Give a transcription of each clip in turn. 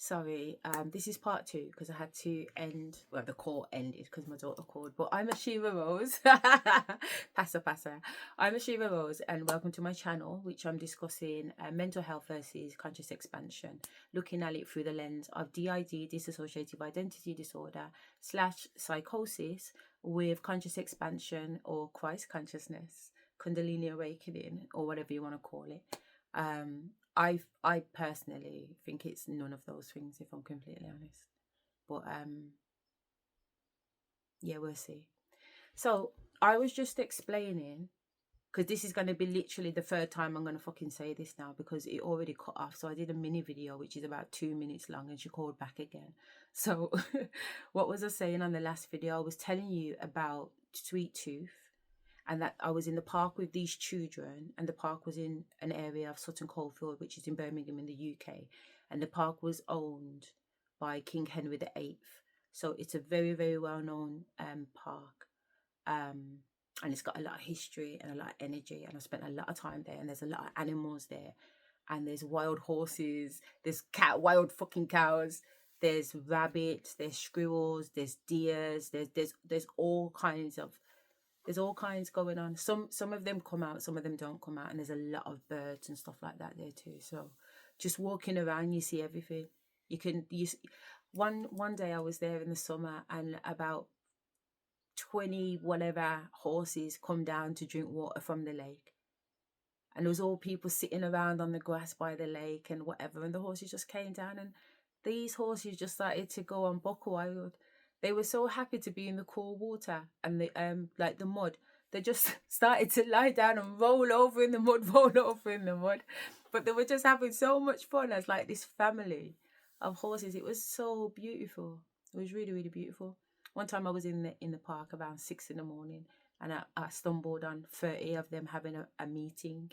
Sorry, this is part two because I had to end. Well, the call ended because my daughter called. But I'm Asherah Rose. Passa. I'm Asherah Rose, and welcome to my channel, which I'm discussing mental health versus conscious expansion, looking at it through the lens of DID, dissociative identity disorder / psychosis, with conscious expansion or Christ consciousness, Kundalini awakening, or whatever you want to call it. I personally think it's none of those things, if I'm completely honest. But yeah, we'll see. So I was just explaining, because this is going to be literally the third time I'm going to fucking say this now, because it already cut off. So I did a mini video which is about 2 minutes long, and she called back again. So what was I saying on the last video? I was telling you about Sweet Tooth, and that I was in the park with these children, and the park was in an area of Sutton Coldfield, which is in Birmingham in the UK, and the park was owned by King Henry VIII. So it's a very, very well-known park, and it's got a lot of history and a lot of energy, and I spent a lot of time there, and there's a lot of animals there, and there's wild horses, there's wild fucking cows, there's rabbits, there's squirrels, there's deers, there's all kinds of. There's all kinds going on. Some of them come out, some of them don't come out, and there's a lot of birds and stuff like that there too. So just walking around, you see everything. One day I was there in the summer, and about 20 whatever horses come down to drink water from the lake, and there was all people sitting around on the grass by the lake and whatever, and the horses just came down, and these horses just started to go on buck wild. They were so happy to be in the cool water and the like the mud. They just started to lie down and roll over in the mud. But they were just having so much fun as like this family of horses. It was so beautiful. It was really, really beautiful. One time I was in the park around 6 in the morning, and I stumbled on 30 of them having a meeting.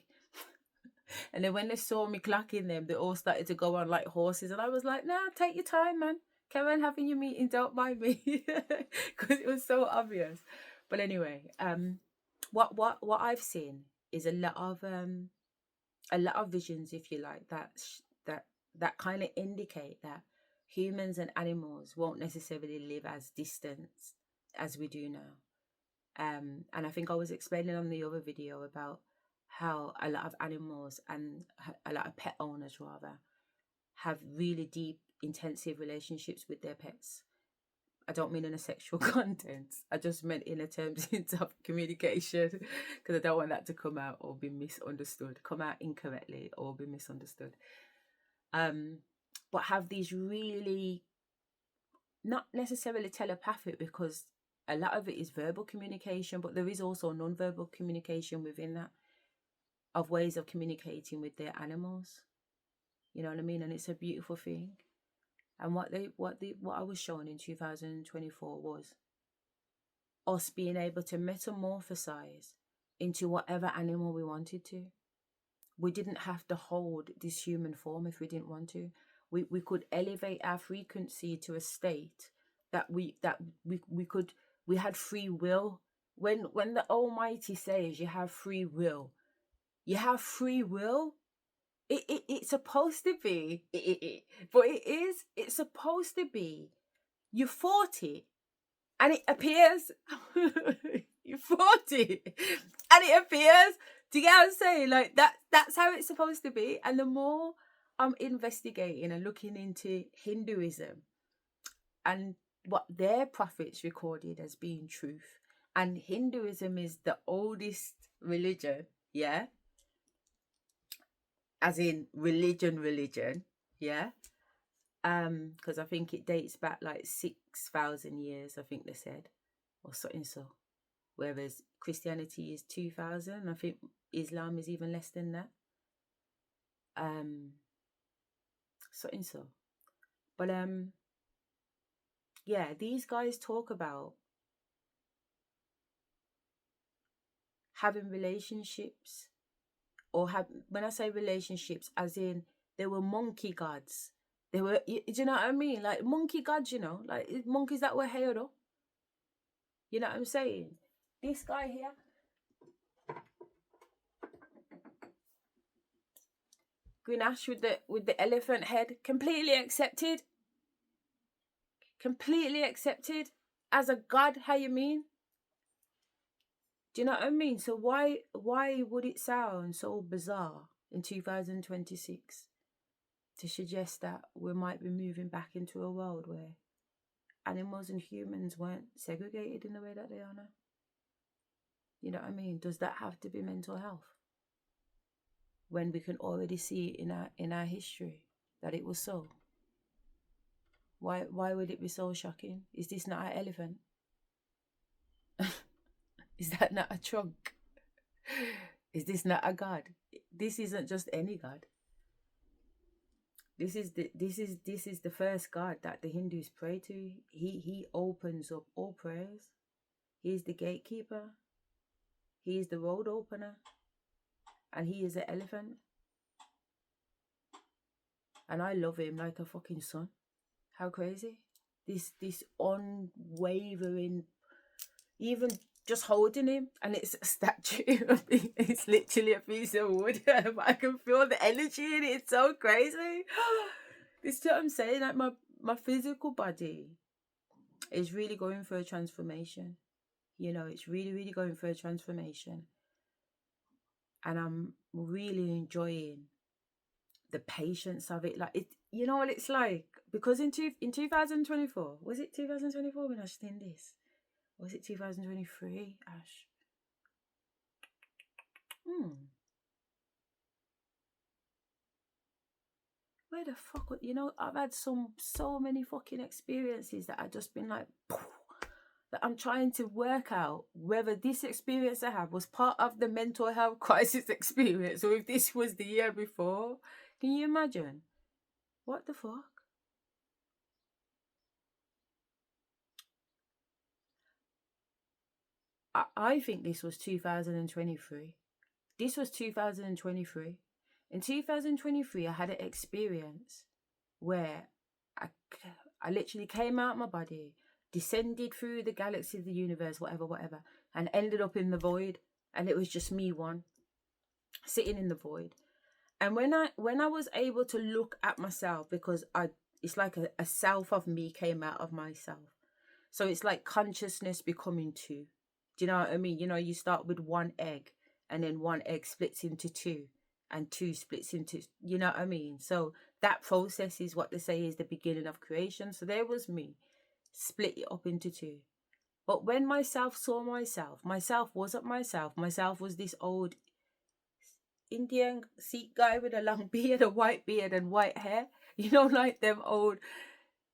And then when they saw me clocking them, they all started to go on like horses, and I was like, "Nah, take your time, man. Come on, having your meeting, don't mind me," because it was so obvious. But anyway, what I've seen is a lot of visions, if you like, that kind of indicate that humans and animals won't necessarily live as distant as we do now. And I think I was explaining on the other video about how a lot of animals and a lot of pet owners rather have really deep, intensive relationships with their pets. I don't mean in a sexual content. I just meant in a terms of communication, because I don't want that to come out or be misunderstood, come out incorrectly or be misunderstood. But have these really, not necessarily telepathic, because a lot of it is verbal communication, but there is also non-verbal communication within that, of ways of communicating with their animals. You know what I mean? And it's a beautiful thing. And what I was shown in 2024 was us being able to metamorphosize into whatever animal we wanted to. We didn't have to hold this human form if we didn't want to. We could elevate our frequency to a state that we had free will. When the Almighty says you have free will, you have free will. It's supposed to be, but it's supposed to be, you fought it, and it appears, you fought it, and it appears, do you get what I'm saying? Like, that's how it's supposed to be. And the more I'm investigating and looking into Hinduism, and what their prophets recorded as being truth, and Hinduism is the oldest religion, yeah? As in religion, yeah? Because I think it dates back like 6,000 years, I think they said, or something so. Whereas Christianity is 2,000. I think Islam is even less than that. Something so. But yeah, these guys talk about having relationships, or when I say relationships, as in they were monkey gods. They were, do you know what I mean? Like monkey gods, you know, like monkeys that were held up. You know what I'm saying? This guy here, Grenache with the elephant head, completely accepted. Completely accepted as a god. How you mean? Do you know what I mean? So why would it sound so bizarre in 2026 to suggest that we might be moving back into a world where animals and humans weren't segregated in the way that they are now? You know what I mean? Does that have to be mental health? When we can already see in our history that it was so. Why would it be so shocking? Is this not an elephant? Is that not a trunk? Is this not a god? This isn't just any god. This is the first god that the Hindus pray to. He opens up all prayers. He is the gatekeeper. He is the road opener. And he is an elephant. And I love him like a fucking son. How crazy. This unwavering, even just holding him, and it's a statue of him. It's literally a piece of wood. But I can feel the energy in it. It's so crazy. This is what I'm saying. Like my physical body is really going through a transformation. You know, it's really, really going through a transformation. And I'm really enjoying the patience of it. Like, it, you know what it's like? Because in 2024, was it 2024 when I seen this? Or was it 2023, Ash? Where the fuck, you know, I've had so many fucking experiences that I've just been like, that I'm trying to work out whether this experience I have was part of the mental health crisis experience or if this was the year before. Can you imagine? What the fuck? I think this was 2023. This was 2023. In 2023, I had an experience where I literally came out of my body, descended through the galaxy, the universe, whatever, and ended up in the void. And it was just me sitting in the void. And when I was able to look at myself, because it's like a self of me came out of myself. So it's like consciousness becoming two. Do you know what I mean? You know, you start with one egg and then one egg splits into two and two splits into, you know what I mean? So that process is what they say is the beginning of creation. So there was me, split it up into two. But when myself saw myself wasn't myself. Myself was this old Indian Sikh guy with a long beard, a white beard and white hair. You know, like them old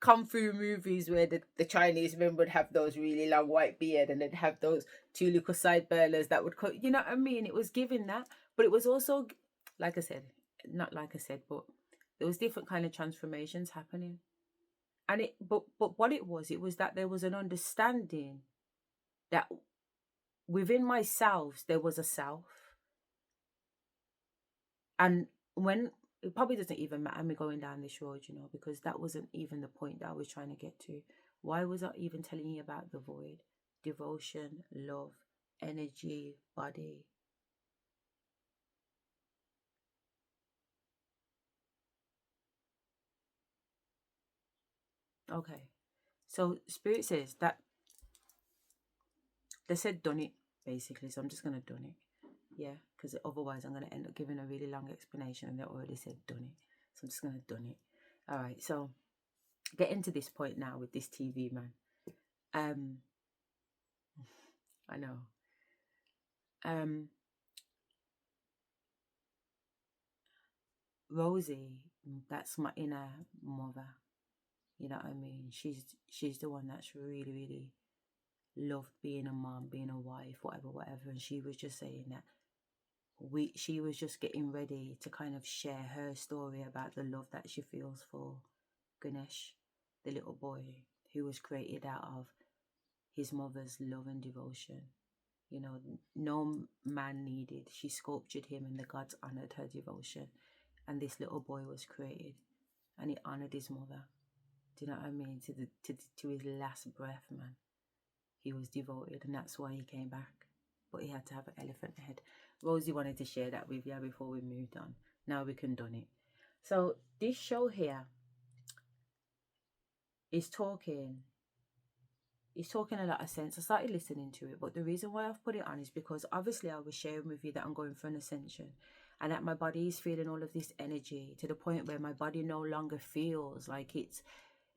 kung fu movies where the Chinese men would have those really long white beard and they'd have those two little sideburns that would cut, you know what I mean? It was giving that, but it was also, like I said, not like I said, but there was different kind of transformations happening. And but what it was that there was an understanding that within myself, there was a self. And when it probably doesn't even matter me going down this road, you know, because that wasn't even the point that I was trying to get to. Why was I even telling you about the void? Devotion, love, energy, body. Okay. So Spirit says that they said done it, basically. So I'm just going to done it. Yeah, because otherwise I'm going to end up giving a really long explanation and they already said done it. So I'm just going to done it. All right. So getting to this point now with this TV man. I know. Rosie, that's my inner mother. You know what I mean? She's the one that's really, really loved being a mom, being a wife, whatever. And she was just saying that she was just getting ready to kind of share her story about the love that she feels for Ganesh, the little boy who was created out of his mother's love and devotion. You know, no man needed. She sculptured him and the gods honored her devotion. And this little boy was created and he honored his mother. Do you know what I mean? To his last breath, man. He was devoted and that's why he came back. But he had to have an elephant head. Rosie wanted to share that with you before we moved on. Now we can done it. So this show here is talking a lot of sense. I started listening to it, but the reason why I've put it on is because obviously I was sharing with you that I'm going for an ascension and that my body is feeling all of this energy to the point where my body no longer feels like it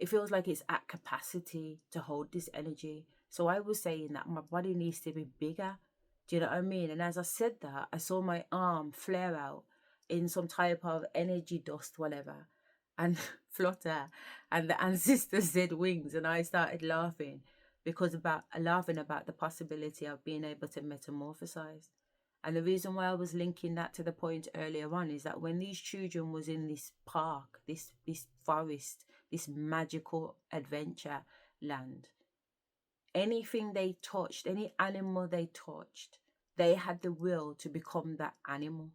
feels like it's at capacity to hold this energy. So I was saying that my body needs to be bigger. Do you know what I mean? And as I said that, I saw my arm flare out in some type of energy dust, whatever, and flutter. And the ancestors said wings, and I started laughing because about laughing about the possibility of being able to metamorphosize. And the reason why I was linking that to the point earlier on is that when these children was in this park, this forest, this magical adventure land, anything they touched, any animal they touched, they had the will to become that animal.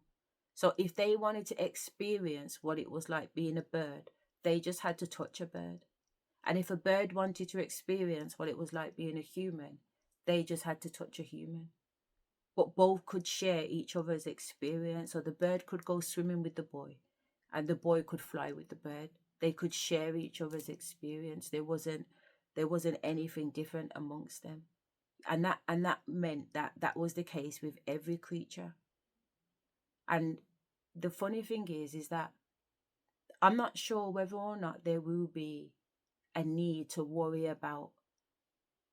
So if they wanted to experience what it was like being a bird, they just had to touch a bird. And if a bird wanted to experience what it was like being a human, they just had to touch a human. But both could share each other's experience. So the bird could go swimming with the boy, and the boy could fly with the bird. They could share each other's experience. There wasn't anything different amongst them. And that meant that that was the case with every creature. And the funny thing is that I'm not sure whether or not there will be a need to worry about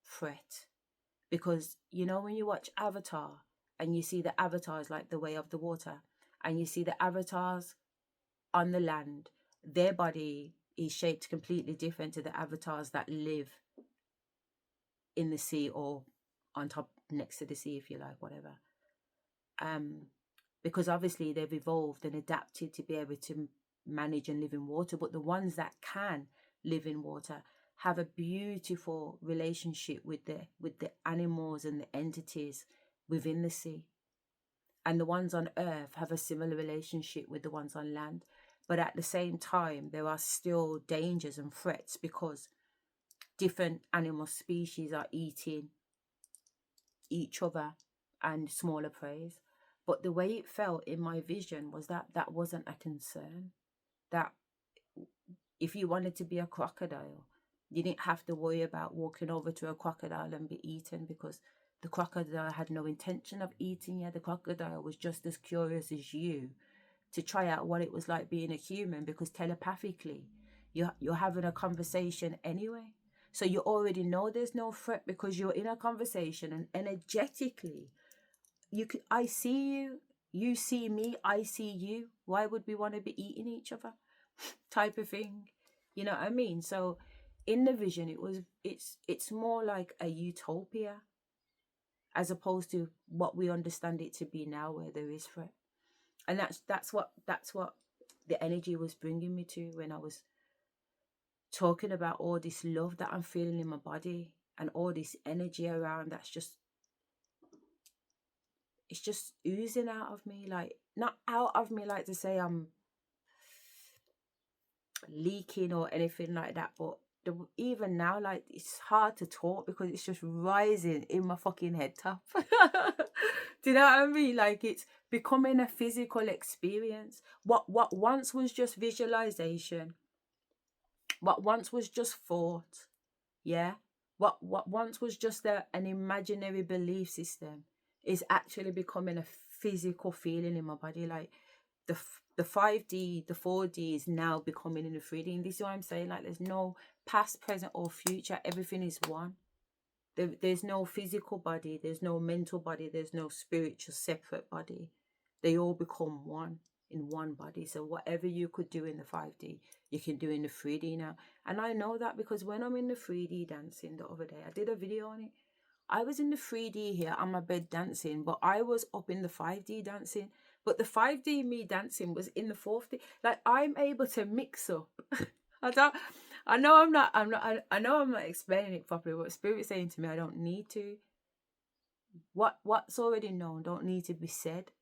threat. Because, when you watch Avatar and you see the avatars like the way of the water, and you see the avatars on the land, their body is shaped completely different to the avatars that live in the sea or on top next to the sea, if you like, whatever. Because obviously they've evolved and adapted to be able to manage and live in water. But the ones that can live in water have a beautiful relationship with the animals and the entities within the sea. And the ones on earth have a similar relationship with the ones on land. But at the same time, there are still dangers and threats because different animal species are eating each other and smaller prey. But the way it felt in my vision was that that wasn't a concern. That if you wanted to be a crocodile, you didn't have to worry about walking over to a crocodile and be eaten, because the crocodile had no intention of eating you. The crocodile was just as curious as you to try out what it was like being a human, because telepathically you're having a conversation anyway. So you already know there's no threat because you're in a conversation, and energetically I see you, you see me, I see you. Why would we want to be eating each other? Type of thing. You know what I mean? So in the vision it's more like a utopia as opposed to what we understand it to be now, where there is threat. And that's what the energy was bringing me to when I was talking about all this love that I'm feeling in my body and all this energy around it's just oozing out of me. Like, not out of me like to say I'm leaking or anything like that, but even now, like, it's hard to talk because it's just rising in my fucking head top. Do you know what I mean? Like, it's becoming a physical experience. What once was just visualization, what once was just thought, yeah, what once was just an imaginary belief system is actually becoming a physical feeling in my body. Like, the 5D, the 4D is now becoming in the 3D. And this is what I'm saying. Like, there's no past, present, or future. Everything is one. There's no physical body. There's no mental body. There's no spiritual separate body. They all become one in one body. So whatever you could do in the 5D, you can do in the 3D now. And I know that because when I'm in the 3D dancing the other day, I did a video on it. I was in the 3D here on my bed dancing, but I was up in the 5D dancing. But the 5D me dancing was in the 4D. Like, I'm able to mix up. I know I'm not explaining it properly, but Spirit's saying to me I don't need to. What's already known don't need to be said.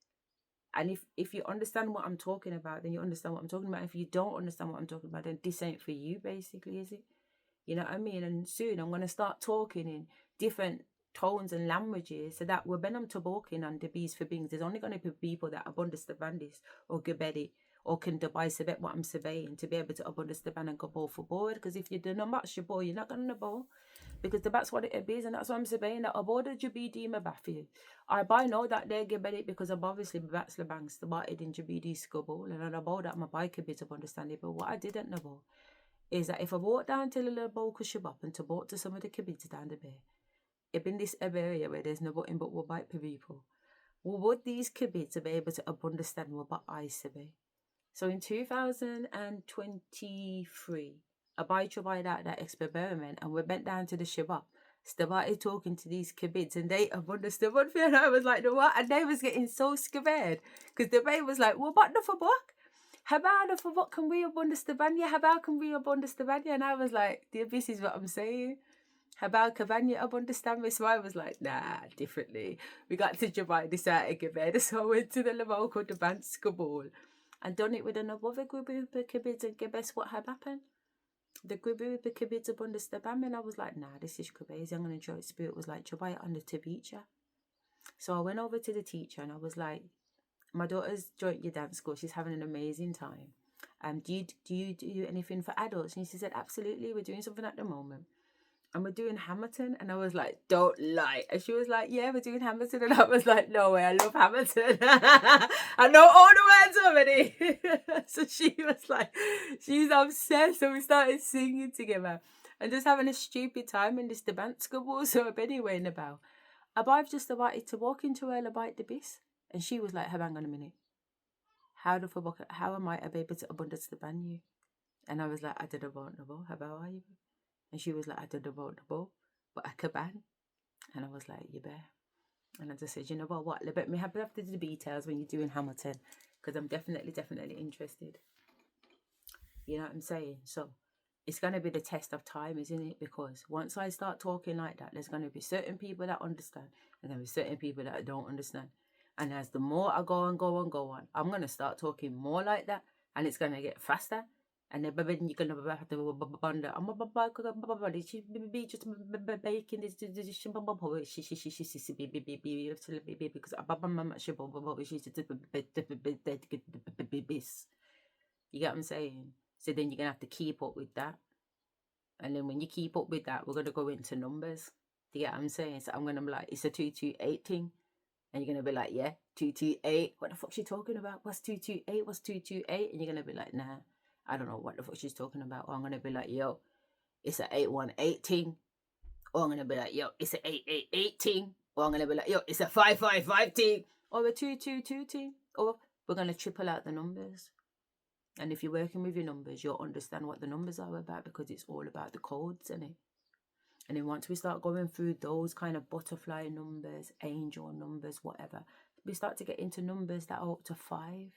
And if you understand what I'm talking about, then you understand what I'm talking about. If you don't understand what I'm talking about, then this ain't for you, basically, is it? You know what I mean? And soon I'm going to start talking in different tones and languages so that when I'm talking on the bees for beings, there's only going to be people that have understand this or Gebedi or can Dubai sabet what I'm saying to be able to understand and go ball for board. Because if you do not match your ball, you're not gonna ball. Because that's what it is, and that's what I'm saying. That aboard the GBD my baffy. I by know that they give it because I'm obviously that's the banks started in GBD school, and I about that my bike a bit of understanding. But what I didn't know is that if I walk down to the little local shop and to walk to some of the kibbutz down the bay, if in this area where there's no button but will bite people, well, would these kibbutz be able to understand what I say? So in 2023, I tried out that experiment and we went down to the Shabbat. Started talking to these kibbutz and they understood one thing and I was like, no what? And they was getting so scared because the baby was like, well, what the fuck? How about the what can we understand? How about can we understand? And I was like, this is what I'm saying. How about Cavania understand me? So I was like, nah, differently. We got to Dubai this out again. So I went to the local dance school and done it with another group of kibbutz and guess what had happened? The group of kibbutz up understand me and I was like, nah, this is crazy. I'm going to enjoy it. Spirit was like, Dubai on the teacher. So I went over to the teacher and I was like, my daughter's joined your dance school. She's having an amazing time. Do you do anything for adults? And she said, absolutely. We're doing something at the moment. And we're doing Hamilton. And I was like, don't lie. And she was like, yeah, we're doing Hamilton. And I was like, no way, I love Hamilton. I know all the words already. So she was like, she's obsessed. So we started singing together and just having a stupid time in this dance school. So anyway, Nabal, I've just started to walk into her about the bis. And she was like, hang on a minute. How am I able to understand you? And I was like, I don't know. How about you? And she was like, I don't know but I can ban. And I was like, you better. And I just said, you know what? Let me have to do the details when you're doing Hamilton. Because I'm definitely interested. You know what I'm saying? So it's going to be the test of time, isn't it? Because once I start talking like that, there's going to be certain people that understand. And there'll be certain people that don't understand. And as the more I go on, I'm going to start talking more like that. And it's going to get faster. And then you're going to have to wonder, I'm just baking this because you get what I'm saying? So then you're going to have to keep up with that. And then when you keep up with that, we're going to go into numbers. Do you get what I'm saying? So I'm going to be like, it's a 228 thing. And you're going to be like, yeah, 228. What the fuck's she talking about? What's 228? What's 228? And you're going to be like, nah, I don't know what the fuck she's talking about. Or I'm going to be like, yo, it's an 818 thing. Or I'm going to be like, yo, it's an 888 thing. Or I'm going to be like, yo, it's a 555 thing. Or a 222 thing. Or we're going to triple out the numbers. And if you're working with your numbers, you'll understand what the numbers are about because it's all about the codes, isn't it? And then once we start going through those kind of butterfly numbers, angel numbers, whatever, we start to get into numbers that are up to 5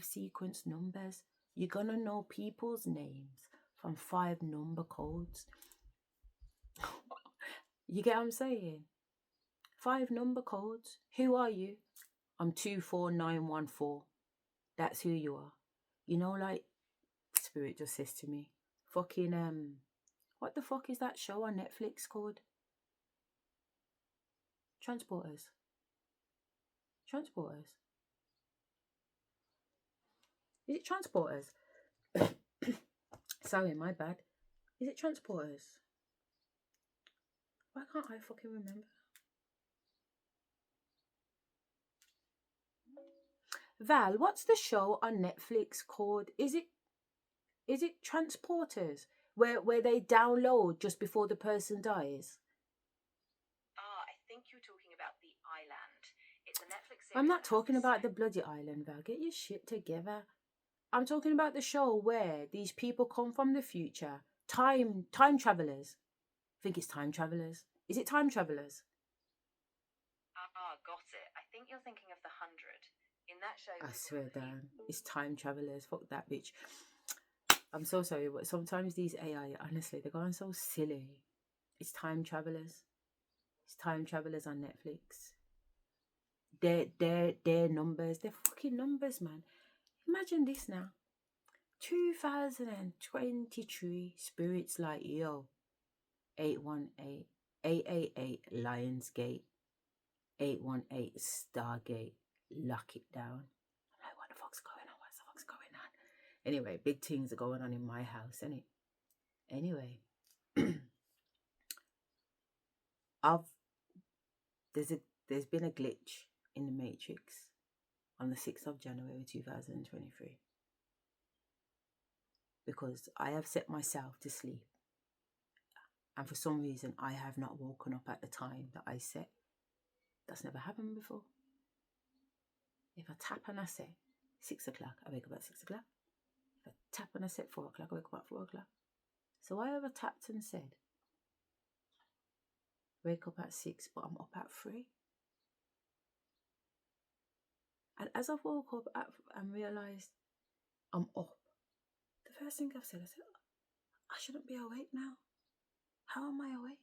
sequence numbers. You're going to know people's names from 5 number codes. You get what I'm saying? 5 number codes. Who are you? I'm 24914. That's who you are. You know, like, Spirit just says to me, fucking, what the fuck is that show on Netflix called? Transporters. Is it Transporters? Sorry, my bad. Is it Transporters? Why can't I fucking remember? Val, what's the show on Netflix called? Is it Transporters? Where they download just before the person dies? I think you're talking about The Island. It's a Netflix series. I'm not talking about the bloody island, Val. Get your shit together. I'm talking about the show where these people come from the future. Time travelers. I think it's time travelers. Is it time travelers? Got it. I think you're thinking of The 100. In that show, I swear down. It's time travelers. Fuck that bitch. I'm so sorry, but sometimes these AI, honestly, they're going so silly. It's time travelers. It's time travelers on Netflix. Their numbers. They're fucking numbers, man. Imagine this now. 2023, Spirit's like, yo, 818, 888, Lionsgate, 818, Stargate, lock it down. I'm like, what the fuck's going on? Anyway, big things are going on in my house, innit? Anyway, I've there's been a glitch in the matrix on the 6th of January 2023 because I have set myself to sleep, and for some reason I have not woken up at the time that I set. That's never happened before. If I tap and I set 6 o'clock, I wake up at 6 o'clock. If I tap and I set 4 o'clock, I wake up at 4 o'clock. So I ever tapped and said wake up at 6, but I'm up at 3. And as I woke up and realised I'm up, the first thing I said, I shouldn't be awake now. How am I awake?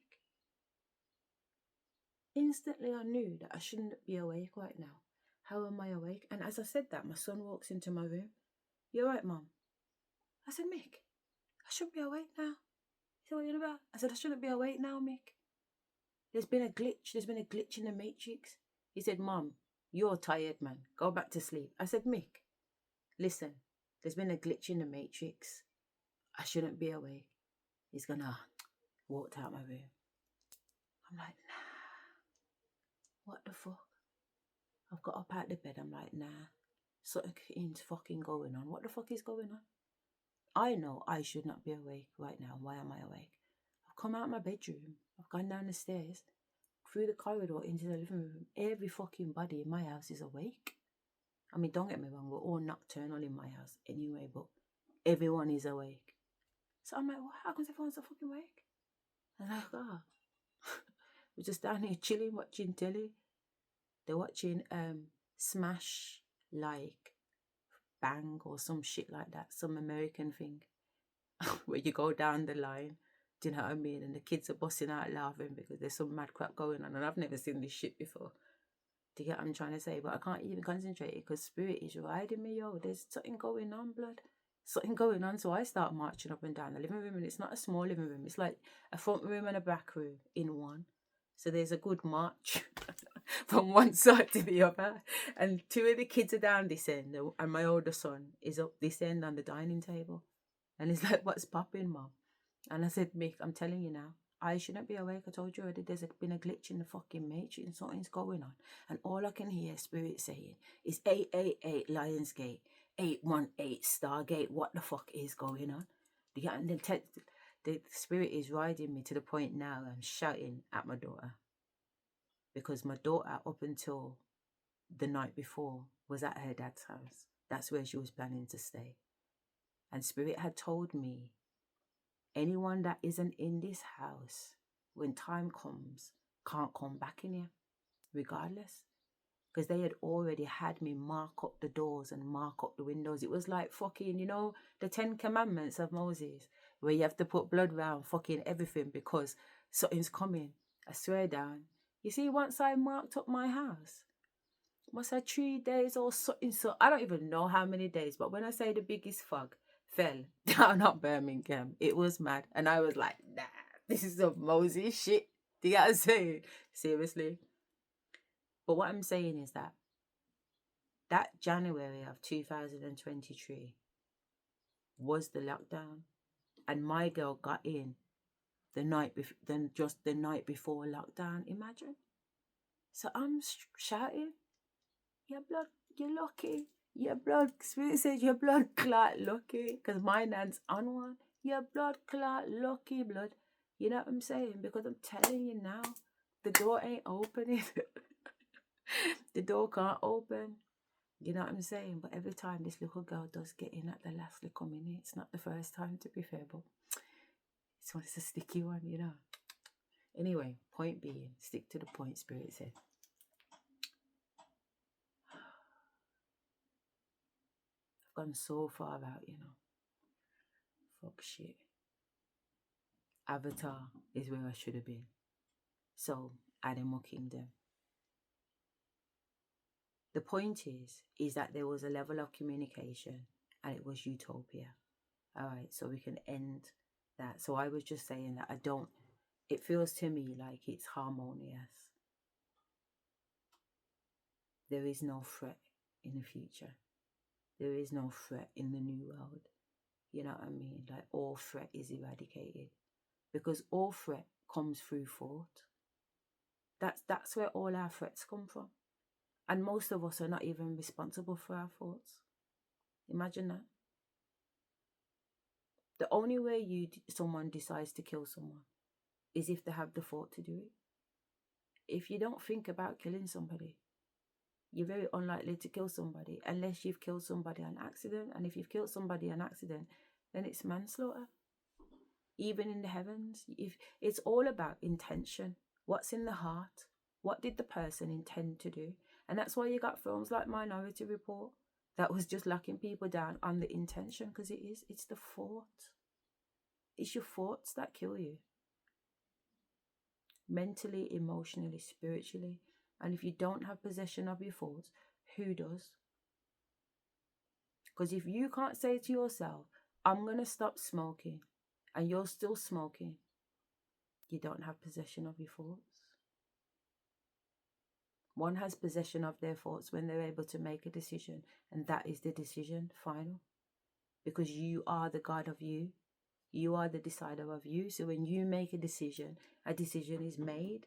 Instantly I knew that I shouldn't be awake right now. How am I awake? And as I said that, my son walks into my room. "You're right, Mum." I said, "Mick, I shouldn't be awake now." He said, "What are you about?" I said, "I shouldn't be awake now, Mick. There's been a glitch. There's been a glitch in the matrix." He said, "Mum, you're tired, man. Go back to sleep." I said, "Mick, listen, there's been a glitch in the matrix. I shouldn't be awake." He's gonna walked out my room. I'm like, nah, what the fuck? I've got up out the bed. I'm like, nah, something's fucking going on. What the fuck is going on? I know I should not be awake right now. Why am I awake? I've come out of my bedroom. I've gone down the stairs, through the corridor into the living room. Every fucking body in my house is awake. I mean, don't get me wrong, we're all nocturnal in my house anyway, but everyone is awake. So I'm like, well, how come everyone's so fucking awake? And I'm like, oh. We're just down here chilling, watching telly. They're watching Smash like Bang or some shit like that, some American thing where you go down the line. Do you know what I mean? And the kids are busting out laughing because there's some mad crap going on, and I've never seen this shit before. Do you get what I'm trying to say? But I can't even concentrate because spirit is riding me, yo. There's something going on, blood. Something going on. So I start marching up and down the living room, and it's not a small living room. It's like a front room and a back room in one. So there's a good march from one side to the other. And 2 of the kids are down this end, and my older son is up this end on the dining table. And he's like, "What's popping, Mom?" And I said, "Mick, I'm telling you now, I shouldn't be awake. I told you already there's been a glitch in the fucking matrix and something's going on." And all I can hear spirit saying is 888 Lionsgate, 818 Stargate. What the fuck is going on? And the spirit is riding me to the point now I'm shouting at my daughter. Because my daughter, up until the night before, was at her dad's house. That's where she was planning to stay. And spirit had told me, anyone that isn't in this house, when time comes, can't come back in here, regardless. Because they had already had me mark up the doors and mark up the windows. It was like fucking, you know, the 10 Commandments of Moses, where you have to put blood round fucking everything because something's coming. I swear down. You see, once I marked up my house, must have 3 days or something. So I don't even know how many days, but when I say the biggest fog fell down on Birmingham, it was mad. And I was like, nah, this is some Moses shit. Do you get what I'm saying? Seriously. But what I'm saying is that January of 2023 was the lockdown. And my girl got in the night just the night before lockdown. Imagine. So I'm shouting, "Your blood, you're lucky. Your blood," spirit says, "Your blood clot lucky." Because my nan's on one. "Your blood clot lucky, blood." You know what I'm saying? Because I'm telling you now, the door ain't opening. The door can't open. You know what I'm saying? But every time this little girl does get in at the last little minute, it's not the first time, to be fair, but it's a sticky one, you know. Anyway, point being, stick to the point, spirit said. I've gone so far out, you know. Fuck shit. Avatar is where I should have been. So, Animal Kingdom. The point is that there was a level of communication and it was utopia. All right, so we can end that. So I was just saying that it feels to me like it's harmonious. There is no threat in the future. There is no threat in the new world. You know what I mean? Like, all threat is eradicated, because all threat comes through thought. That's where all our threats come from. And most of us are not even responsible for our thoughts. Imagine that. The only way someone decides to kill someone is if they have the thought to do it. If you don't think about killing somebody, you're very unlikely to kill somebody unless you've killed somebody on accident. And if you've killed somebody on accident, then it's manslaughter. Even in the heavens, if it's all about intention. What's in the heart? What did the person intend to do? And that's why you got films like Minority Report that was just locking people down on the intention, because it's the thought. It's your thoughts that kill you. Mentally, emotionally, spiritually. And if you don't have possession of your thoughts, who does? Because if you can't say to yourself, I'm going to stop smoking, and you're still smoking, you don't have possession of your thoughts. One has possession of their thoughts when they're able to make a decision, and that is the decision final. Because you are the God of you. You are the decider of you. So when you make a decision is made.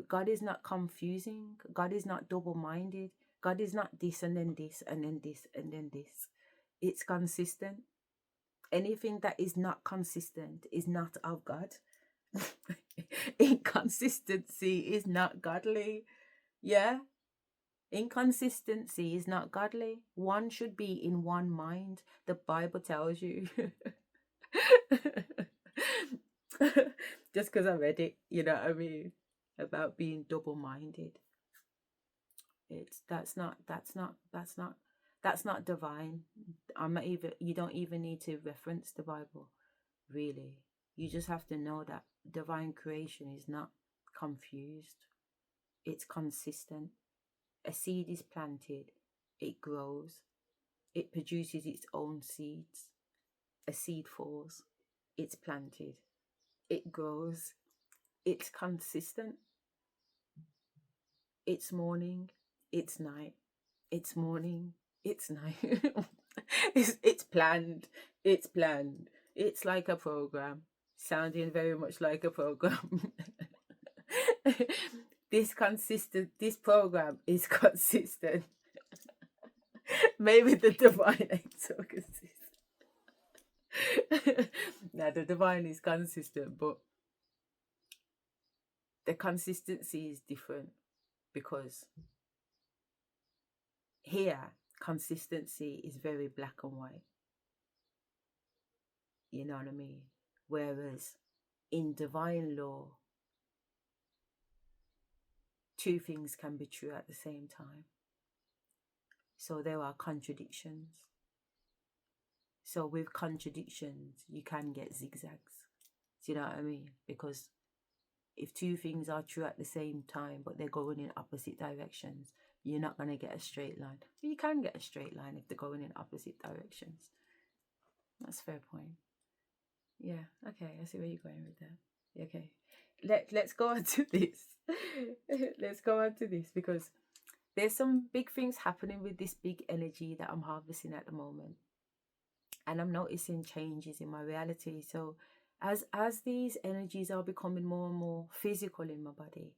God is not confusing. God is not double-minded. God is not this and then this and then this and then this. It's consistent. Anything that is not consistent is not of God. Inconsistency is not godly. Yeah? Inconsistency is not godly. One should be in one mind. The Bible tells you. Just because I read it, you know what I mean? About being double-minded. That's not divine. You don't even need to reference the Bible, really. You just have to know that divine creation is not confused. It's consistent. A seed is planted, it grows, it produces its own seeds. A seed falls, it's planted, it grows, it's consistent. It's morning, it's night, it's morning, it's night. It's planned, it's planned. It's like a program, sounding very much like a program. This program is consistent. Maybe the divine ain't so consistent. Now the divine is consistent, but the consistency is different, because here consistency is very black and white. You know what I mean? Whereas in divine law, two things can be true at the same time. So there are contradictions. So with contradictions, you can get zigzags. Do you know what I mean? Because if two things are true at the same time, but they're going in opposite directions, you're not going to get a straight line. But you can get a straight line if they're going in opposite directions. That's a fair point. Yeah, okay, I see where you're going with that. Okay, let's go on to this. Let's go on to this, because there's some big things happening with this big energy that I'm harvesting at the moment. And I'm noticing changes in my reality. So as these energies are becoming more and more physical in my body,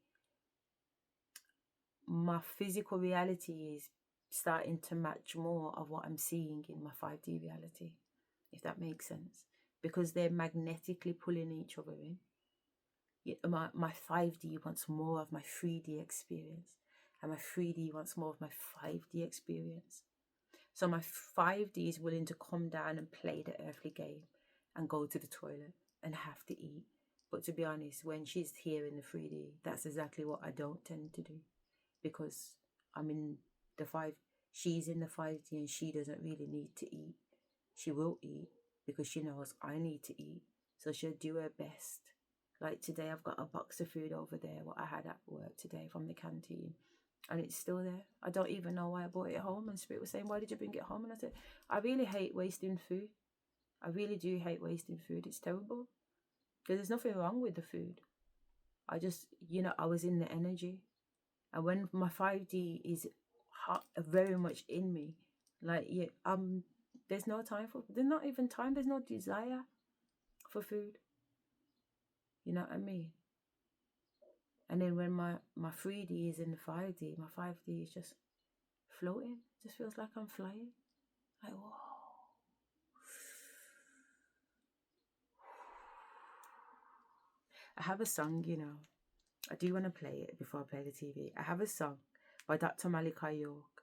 my physical reality is starting to match more of what I'm seeing in my 5D reality, if that makes sense. Because they're magnetically pulling each other in. My 5D wants more of my 3D experience, and my 3D wants more of my 5D experience. So my 5D is willing to come down and play the earthly game and go to the toilet and have to eat. But to be honest, when she's here in the 3D, that's exactly what I don't tend to do, because I'm in the 5. She's in the 5D and she doesn't really need to eat. She will eat because she knows I need to eat. So she'll do her best. Like today, I've got a box of food over there, what I had at work today from the canteen. And it's still there. I don't even know why I brought it home. And Spirit was saying, why did you bring it home? And I said, I really hate wasting food. I really do hate wasting food. It's terrible. Because there's nothing wrong with the food. I just, I was in the energy. And when my 5D is very much in me. Like, yeah, there's no time for, there's not even time, there's no desire for food. You know what I mean? And then when my 3D is in the 5D, my 5D is just floating. It just feels like I'm flying. Like, whoa. I have a song, you know. I do want to play it before I play the TV. I have a song by Dr. Malika York.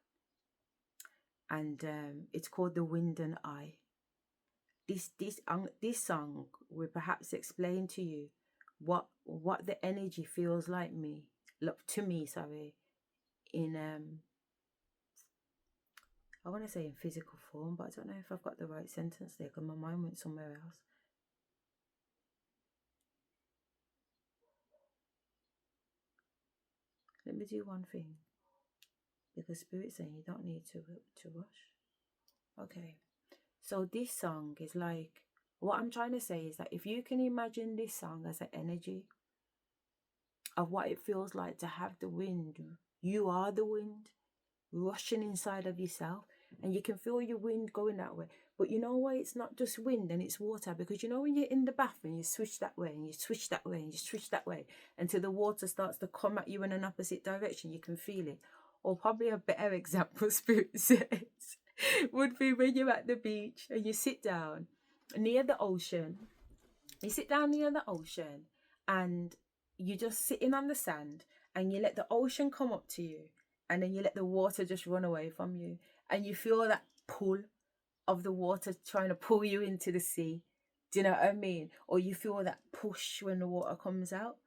And it's called The Wind and I. This song will perhaps explain to you what the energy feels like to me, in I want to say in physical form, but I don't know if I've got the right sentence there because my mind went somewhere else. Let me do one thing, because Spirit's saying you don't need to rush. Okay, so this song is like, what I'm trying to say is that if you can imagine this song as an energy of what it feels like to have the wind, you are the wind rushing inside of yourself, and you can feel your wind going that way. But you know why it's not just wind and it's water? Because you know when you're in the bath and you switch that way and you switch that way and you switch that way until the water starts to come at you in an opposite direction, you can feel it. Or probably a better example, Spirit says, would be when you're at the beach and you sit down near the ocean. You sit down near the ocean and you're just sitting on the sand and you let the ocean come up to you, and then you let the water just run away from you, and you feel that pull of the water trying to pull you into the sea. Do you know what I mean? Or you feel that push when the water comes out.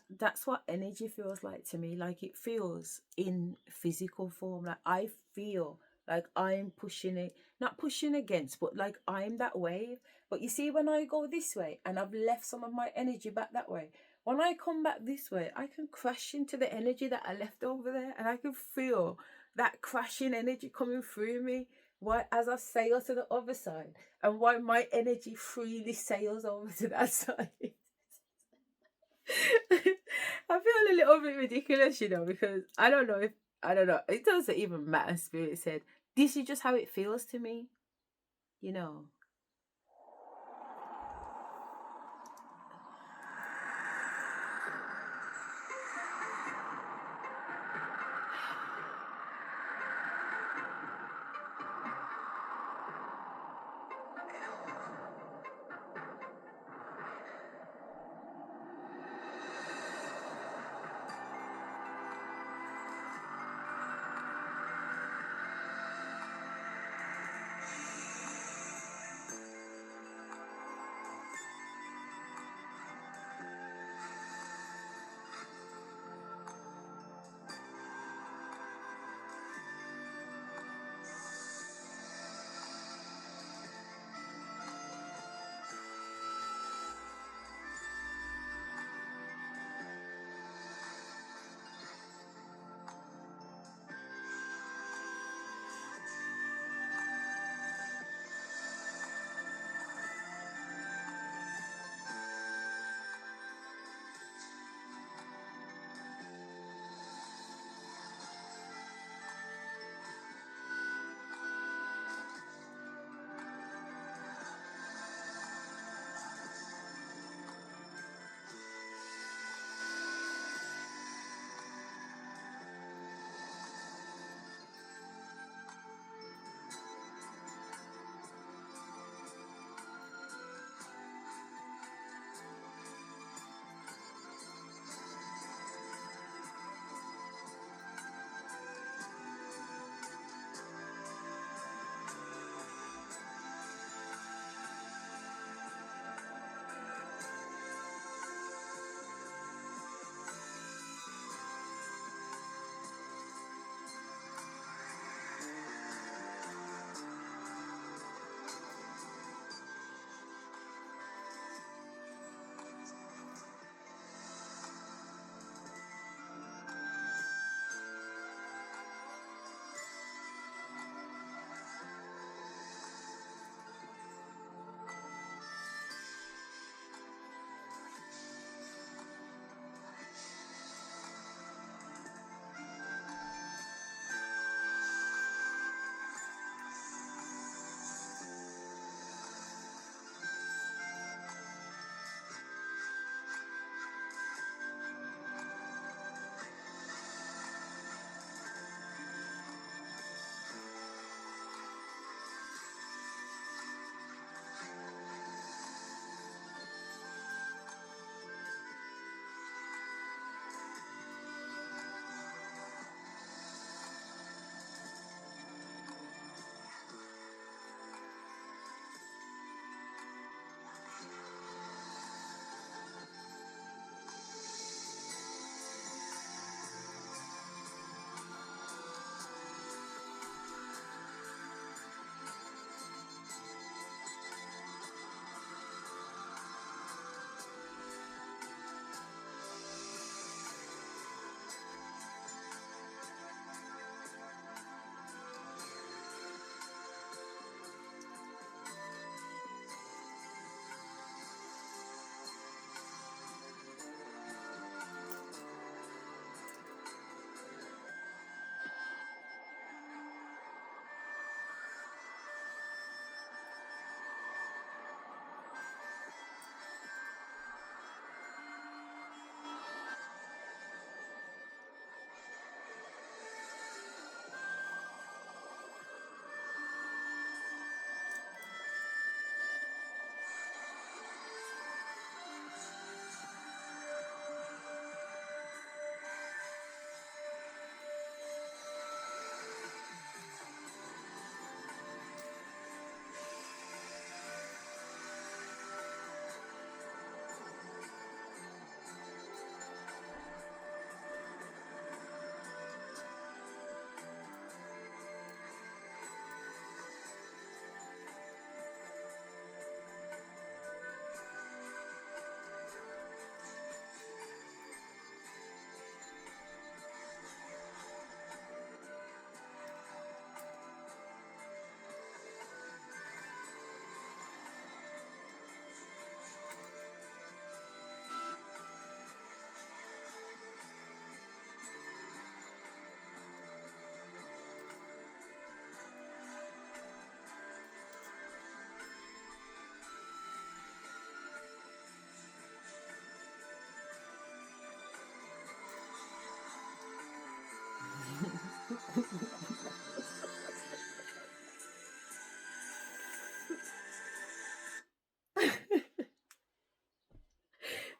That's what energy feels like to me. Like, it feels in physical form. Like, I feel like I'm pushing it, not pushing against, but like I'm that wave. But you see, when I go this way and I've left some of my energy back that way, when I come back this way, I can crash into the energy that I left over there, and I can feel that crashing energy coming through me. Why, as I sail to the other side, and why my energy freely sails over to that side. I feel a little bit ridiculous, you know, because I don't know, it doesn't even matter. Spirit said, this is just how it feels to me, you know.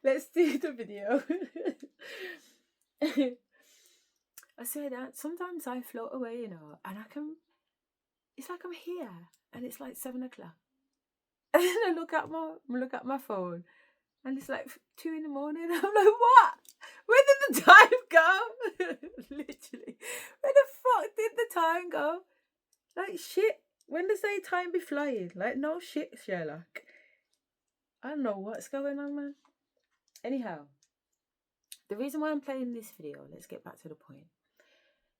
let's do the video. I say that sometimes I float away, you know, and it's like I'm here, and it's like 7 o'clock. And then I look at my phone, and it's like 2 in the morning. I'm like, what? Where did the time go? Literally, where the fuck did the time go? Like, shit. When does they time be flying? Like, no shit, Sherlock. I don't know what's going on, man. Anyhow, the reason why I'm playing this video, let's get back to the point,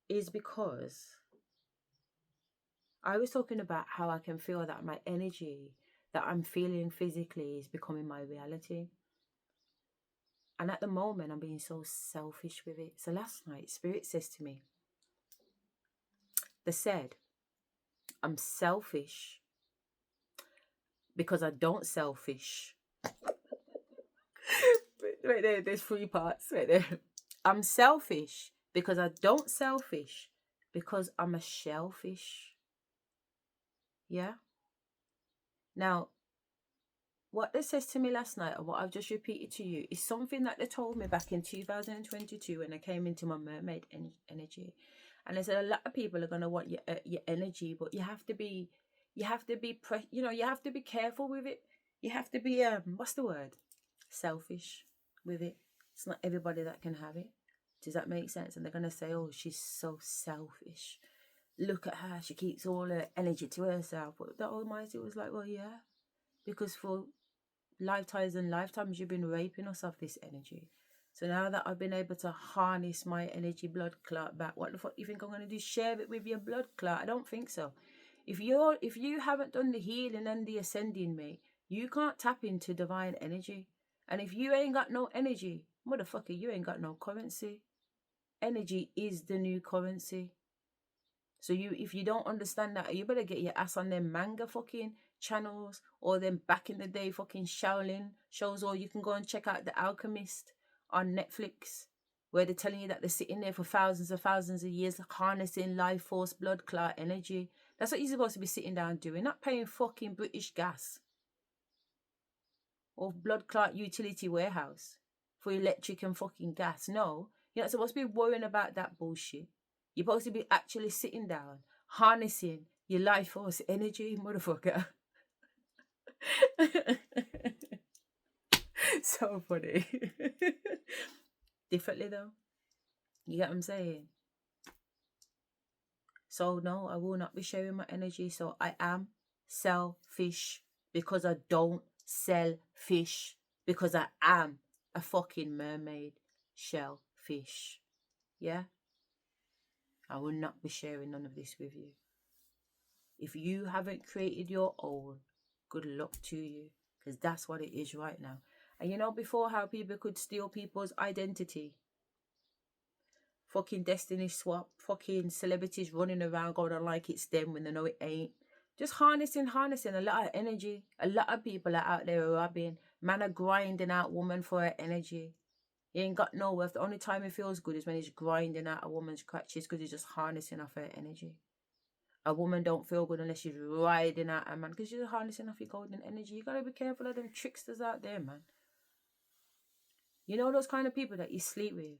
is because I was talking about how I can feel that my energy that I'm feeling physically is becoming my reality. And at the moment, I'm being so selfish with it. So last night, Spirit says to me, they said, I'm selfish because I don't selfish. Right there, there's 3 parts right there. I'm selfish because I don't selfish because I'm a shellfish. Yeah? Now, what they says to me last night and what I've just repeated to you is something that they told me back in 2022 when I came into my mermaid energy. And they said a lot of people are going to want your energy, but you have to be careful with it. You have to be, what's the word? Selfish with it. It's not everybody that can have it. Does that make sense? And they're going to say, oh, she's so selfish. Look at her. She keeps all her energy to herself. But the Almighty was like, well, yeah. Because for lifetimes and lifetimes, you've been raping us of this energy. So now that I've been able to harness my energy blood clot back, what the fuck you think I'm going to do? Share it with your blood clot? I don't think so. If you haven't done the healing and the ascending, mate, you can't tap into divine energy. And if you ain't got no energy, motherfucker, you ain't got no currency. Energy is the new currency. So if you don't understand that, you better get your ass on them manga fucking channels or them back in the day fucking Shaolin shows, or you can go and check out The Alchemist on Netflix, where they're telling you that they're sitting there for thousands of years harnessing life force, blood clot energy. That's what you're supposed to be sitting down doing, not paying fucking British gas or blood clot utility warehouse for electric and fucking gas. No, you're not supposed to be worrying about that bullshit. You're supposed to be actually sitting down, harnessing your life force energy, motherfucker. So funny. Differently though. You get what I'm saying? So no, I will not be sharing my energy. So I am selfish because I don't sell fish, because I am a fucking mermaid shellfish. Yeah? I will not be sharing none of this with you. If you haven't created your own, good luck to you, because that's what it is right now. And you know before how people could steal people's identity? Fucking destiny swap, fucking celebrities running around going on like it's them when they know it ain't. Just harnessing a lot of energy. A lot of people are out there robbing. Man are grinding out woman for her energy. He ain't got no worth. The only time he feels good is when he's grinding out a woman's crutches because he's just harnessing off her energy. A woman don't feel good unless she's riding out a man because she's harnessing off your golden energy. You gotta be careful of them tricksters out there, man. You know those kind of people that you sleep with,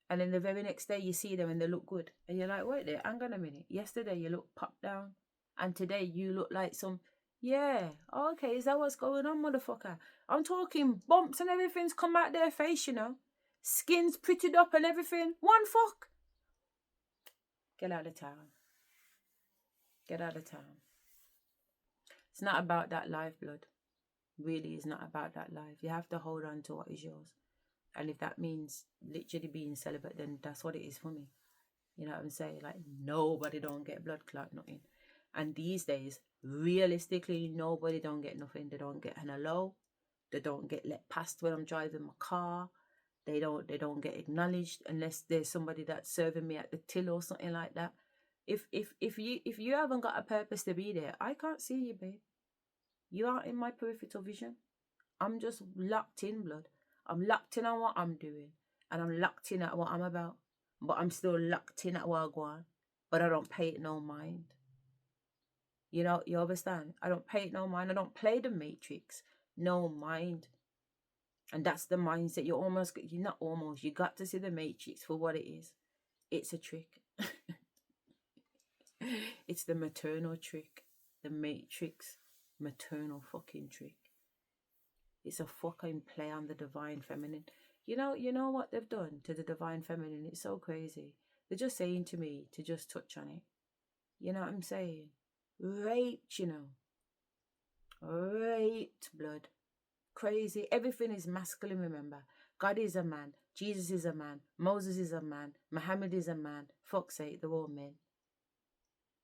and then the very next day you see them and they look good, and you're like, wait there, hang on a minute. Yesterday you look popped down, and today you look like some. Yeah, okay, is that what's going on, motherfucker? I'm talking bumps and everything's come out their face, you know. Skin's prettied up and everything. One fuck. Get out of town. Get out of town. It's not about that life, blood. Really is not about that life. You have to hold on to what is yours. And if that means literally being celibate, then that's what it is for me. You know what I'm saying? Like, nobody don't get blood clot, nothing. And these days, realistically, nobody don't get nothing. They don't get an hello. They don't get let past when I'm driving my car. They don't get acknowledged unless there's somebody that's serving me at the till or something like that. If you haven't got a purpose to be there, I can't see you, babe. You aren't in my peripheral vision. I'm just locked in, blood. I'm locked in on what I'm doing. And I'm locked in at what I'm about. But I'm still locked in at what I go on. But I don't pay it no mind. You know, you understand? I don't pay it no mind. I don't play the Matrix. No mind. And that's the mindset. You got to see the Matrix for what it is. It's a trick. It's the maternal trick. The Matrix maternal fucking trick. It's a fucking play on the divine feminine. You know what they've done to the divine feminine? It's so crazy. They're just saying to me to just touch on it. You know what I'm saying? Raped, Raped, blood. Crazy. Everything is masculine, remember. God is a man. Jesus is a man. Moses is a man. Muhammad is a man. Fuck's sake, they're all men.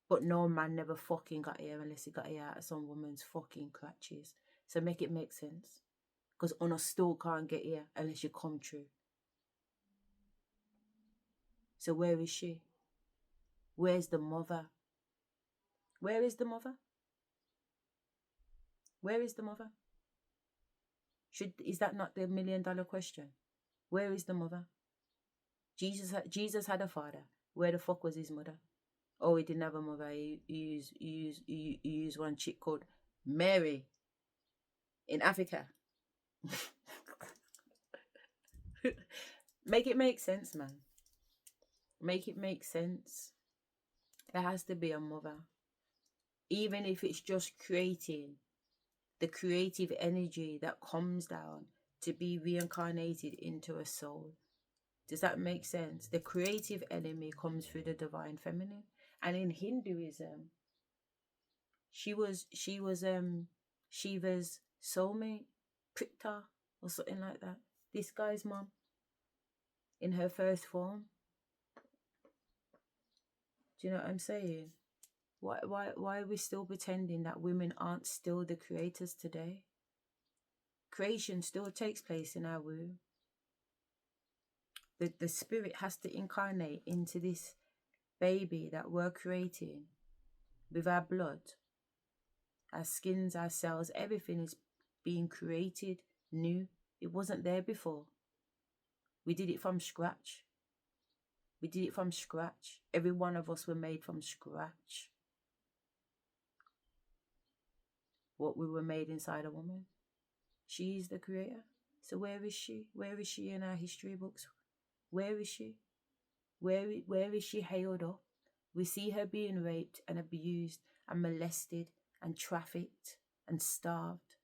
But no man never fucking got here unless he got here out of some woman's fucking crutches. So make it make sense. Because Una still can't get here unless you come true. So where is she? Where's the mother? Where is the mother? Where is the mother? Is that not the $1 million question? Where is the mother? Jesus had a father. Where the fuck was his mother? Oh, he didn't have a mother. He used one chick called Mary in Africa. Make it make sense, man. Make it make sense. There has to be a mother. Even if it's just creating the creative energy that comes down to be reincarnated into a soul. Does that make sense? The creative enemy comes through the divine feminine. And in Hinduism, she was Shiva's soulmate, Prita, or something like that. This guy's mom, in her first form. Do you know what I'm saying? Why are we still pretending that women aren't still the creators today? Creation still takes place in our womb. The spirit has to incarnate into this baby that we're creating with our blood, our skins, our cells. Everything is being created new. It wasn't there before. We did it from scratch. Every one of us were made from scratch. What we were made inside a woman. She is the creator. So where is she? Where is she in our history books? Where is she? Where is she hailed up? We see her being raped and abused and molested and trafficked and starved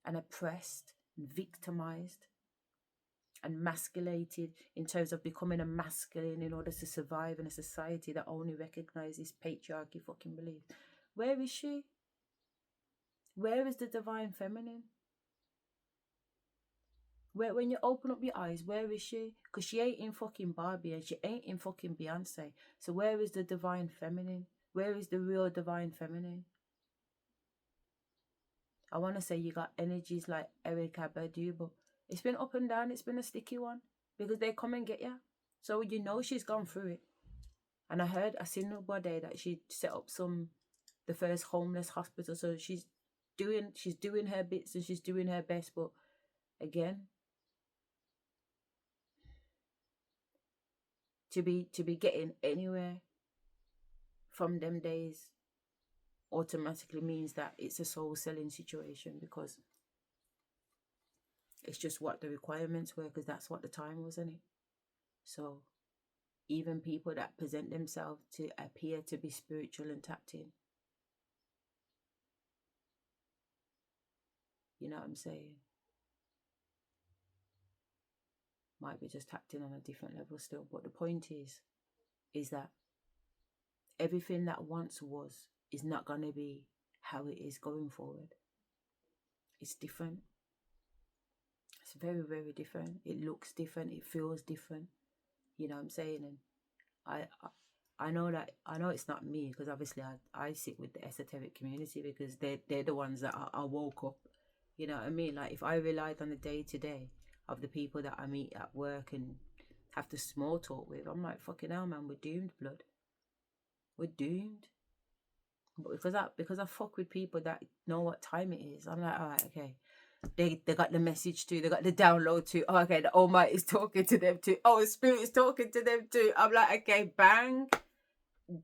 and oppressed and victimized and masculated in terms of becoming a masculine in order to survive in a society that only recognizes patriarchy fucking belief. Where is she? Where is the divine feminine? When you open up your eyes, where is she? Because she ain't in fucking Barbie and she ain't in fucking Beyonce. So where is the divine feminine? Where is the real divine feminine? I want to say you got energies like Erykah Badu, but it's been up and down. It's been a sticky one because they come and get you. So you know she's gone through it. And I seen nobody that she set up the first homeless hospital. So she's doing her bits and she's doing her best. But again, to be getting anywhere from them days automatically means that it's a soul selling situation, because it's just what the requirements were, because that's what the time was, isn't it? So even people that present themselves to appear to be spiritual and tapped in, you know what I'm saying, might be just tapped in on a different level still. But the point is that everything that once was is not going to be how it is going forward. It's different. It's very, very different. It looks different. It feels different. You know what I'm saying? And I know it's not me, because obviously I sit with the esoteric community, because they're the ones that I woke up. You know what I mean? Like, if I relied on the day-to-day of the people that I meet at work and have to small talk with, I'm like, fucking hell, man, we're doomed, blood. We're doomed. But because I fuck with people that know what time it is, I'm like, all right, okay. They got the message too. They got the download too. Oh, okay, the Almighty's talking to them too. Oh, the Spirit's talking to them too. I'm like, okay, bang.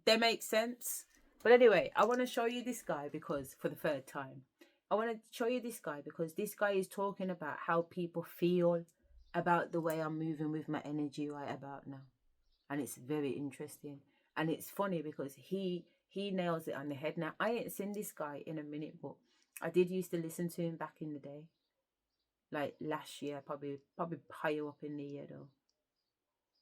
They make sense. But anyway, I want to show you this guy because, for the third time, I want to show you this guy, because this guy is talking about how people feel about the way I'm moving with my energy right about now. And it's very interesting. And it's funny because he nails it on the head. Now, I ain't seen this guy in a minute, but I did used to listen to him back in the day. Like last year, probably higher up in the year though.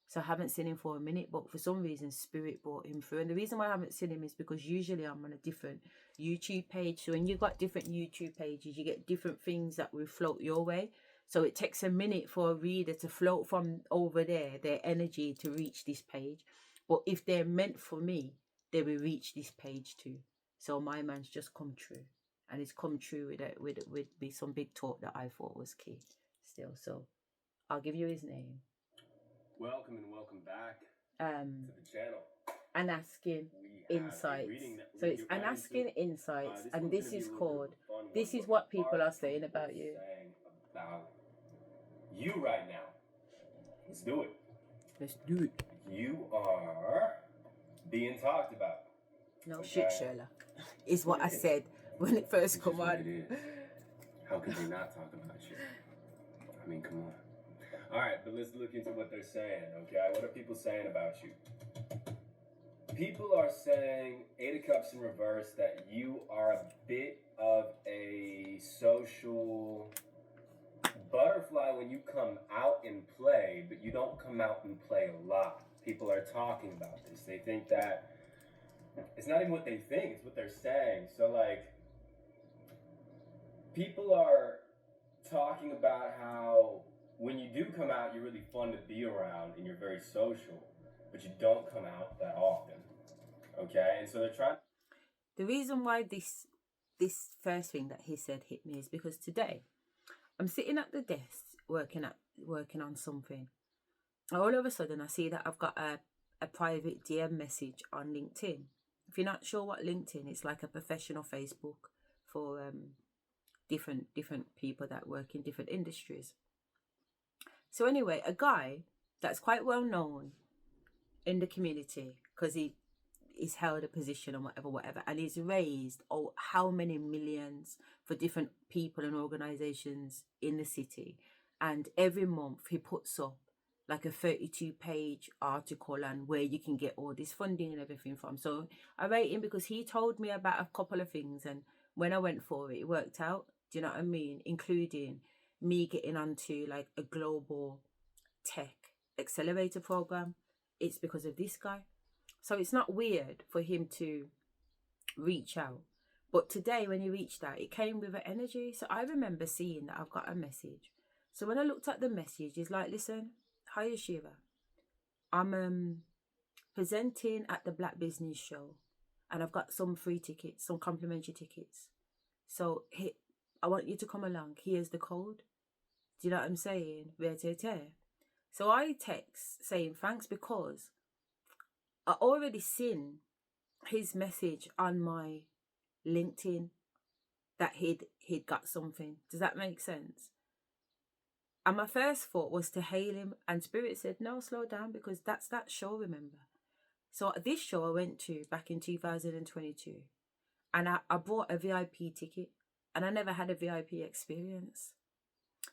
So I haven't seen him for a minute, but for some reason, Spirit brought him through. And the reason why I haven't seen him is because usually I'm on a different YouTube page. So when you've got different YouTube pages, you get different things that will float your way. So it takes a minute for a reader to float from over there, their energy to reach this page. But if they're meant for me, they will reach this page too. So my man's just come true. And it's come true with some big talk that I thought was key still. So I'll give you his name. Welcome and welcome back to the channel. Unasking Insights. So it's Unasking Insights, and this is called, this is what people are saying about you. About you right now. Let's do it. Let's do it. You are being talked about. No okay. Shit, Sherlock. Is what I said when it first come on. It is. How could they not talk about you? I mean, come on. All right, but let's look into what they're saying, okay? What are people saying about you? People are saying, Eight of Cups in reverse, that you are a bit of a social butterfly when you come out and play, but you don't come out and play a lot. People are talking about this. They think that it's not even what they think, it's what they're saying. So, like, people are talking about how when you do come out, you're really fun to be around and you're very social, but you don't come out that often. Okay? And so they're trying. The reason why this first thing that he said hit me is because today I'm sitting at the desk working on something. All of a sudden I see that I've got a private DM message on LinkedIn. If you're not sure what LinkedIn, it's like a professional Facebook for different people that work in different industries. So anyway, a guy that's quite well known in the community because he's held a position or whatever, and he's raised how many millions for different people and organizations in the city. And every month he puts up like a 32-page article on where you can get all this funding and everything from. So I rate him because he told me about a couple of things, and when I went for it, it worked out. Do you know what I mean? Including me getting onto like a global tech accelerator program. It's because of this guy. So it's not weird for him to reach out. But today when he reached out, it came with an energy. So I remember seeing that I've got a message. So when I looked at the message, it's like, listen, hi Asherah, I'm presenting at the Black Business Show and I've got some free tickets, some complimentary tickets. So I want you to come along. Here's the code. Do you know what I'm saying? So I text saying thanks because I already seen his message on my LinkedIn that he'd got something. Does that make sense? And my first thought was to hail him, and Spirit said, no, slow down, because that's that show, remember? So this show I went to back in 2022, and I bought a VIP ticket, and I never had a VIP experience.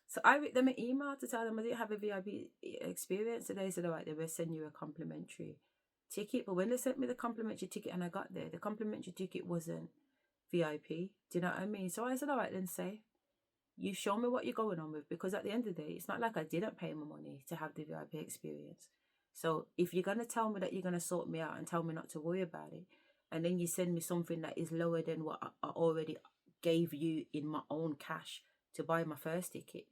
So I wrote them an email to tell them I didn't have a VIP experience. So they said, all right, they will send you a complimentary ticket. But when they sent me the complimentary ticket and I got there, the complimentary ticket wasn't VIP. Do you know what I mean? So I said, all right, then say, you show me what you're going on with, because at the end of the day, it's not like I didn't pay my money to have the VIP experience. So if you're going to tell me that you're going to sort me out and tell me not to worry about it, and then you send me something that is lower than what I already gave you in my own cash to buy my first ticket,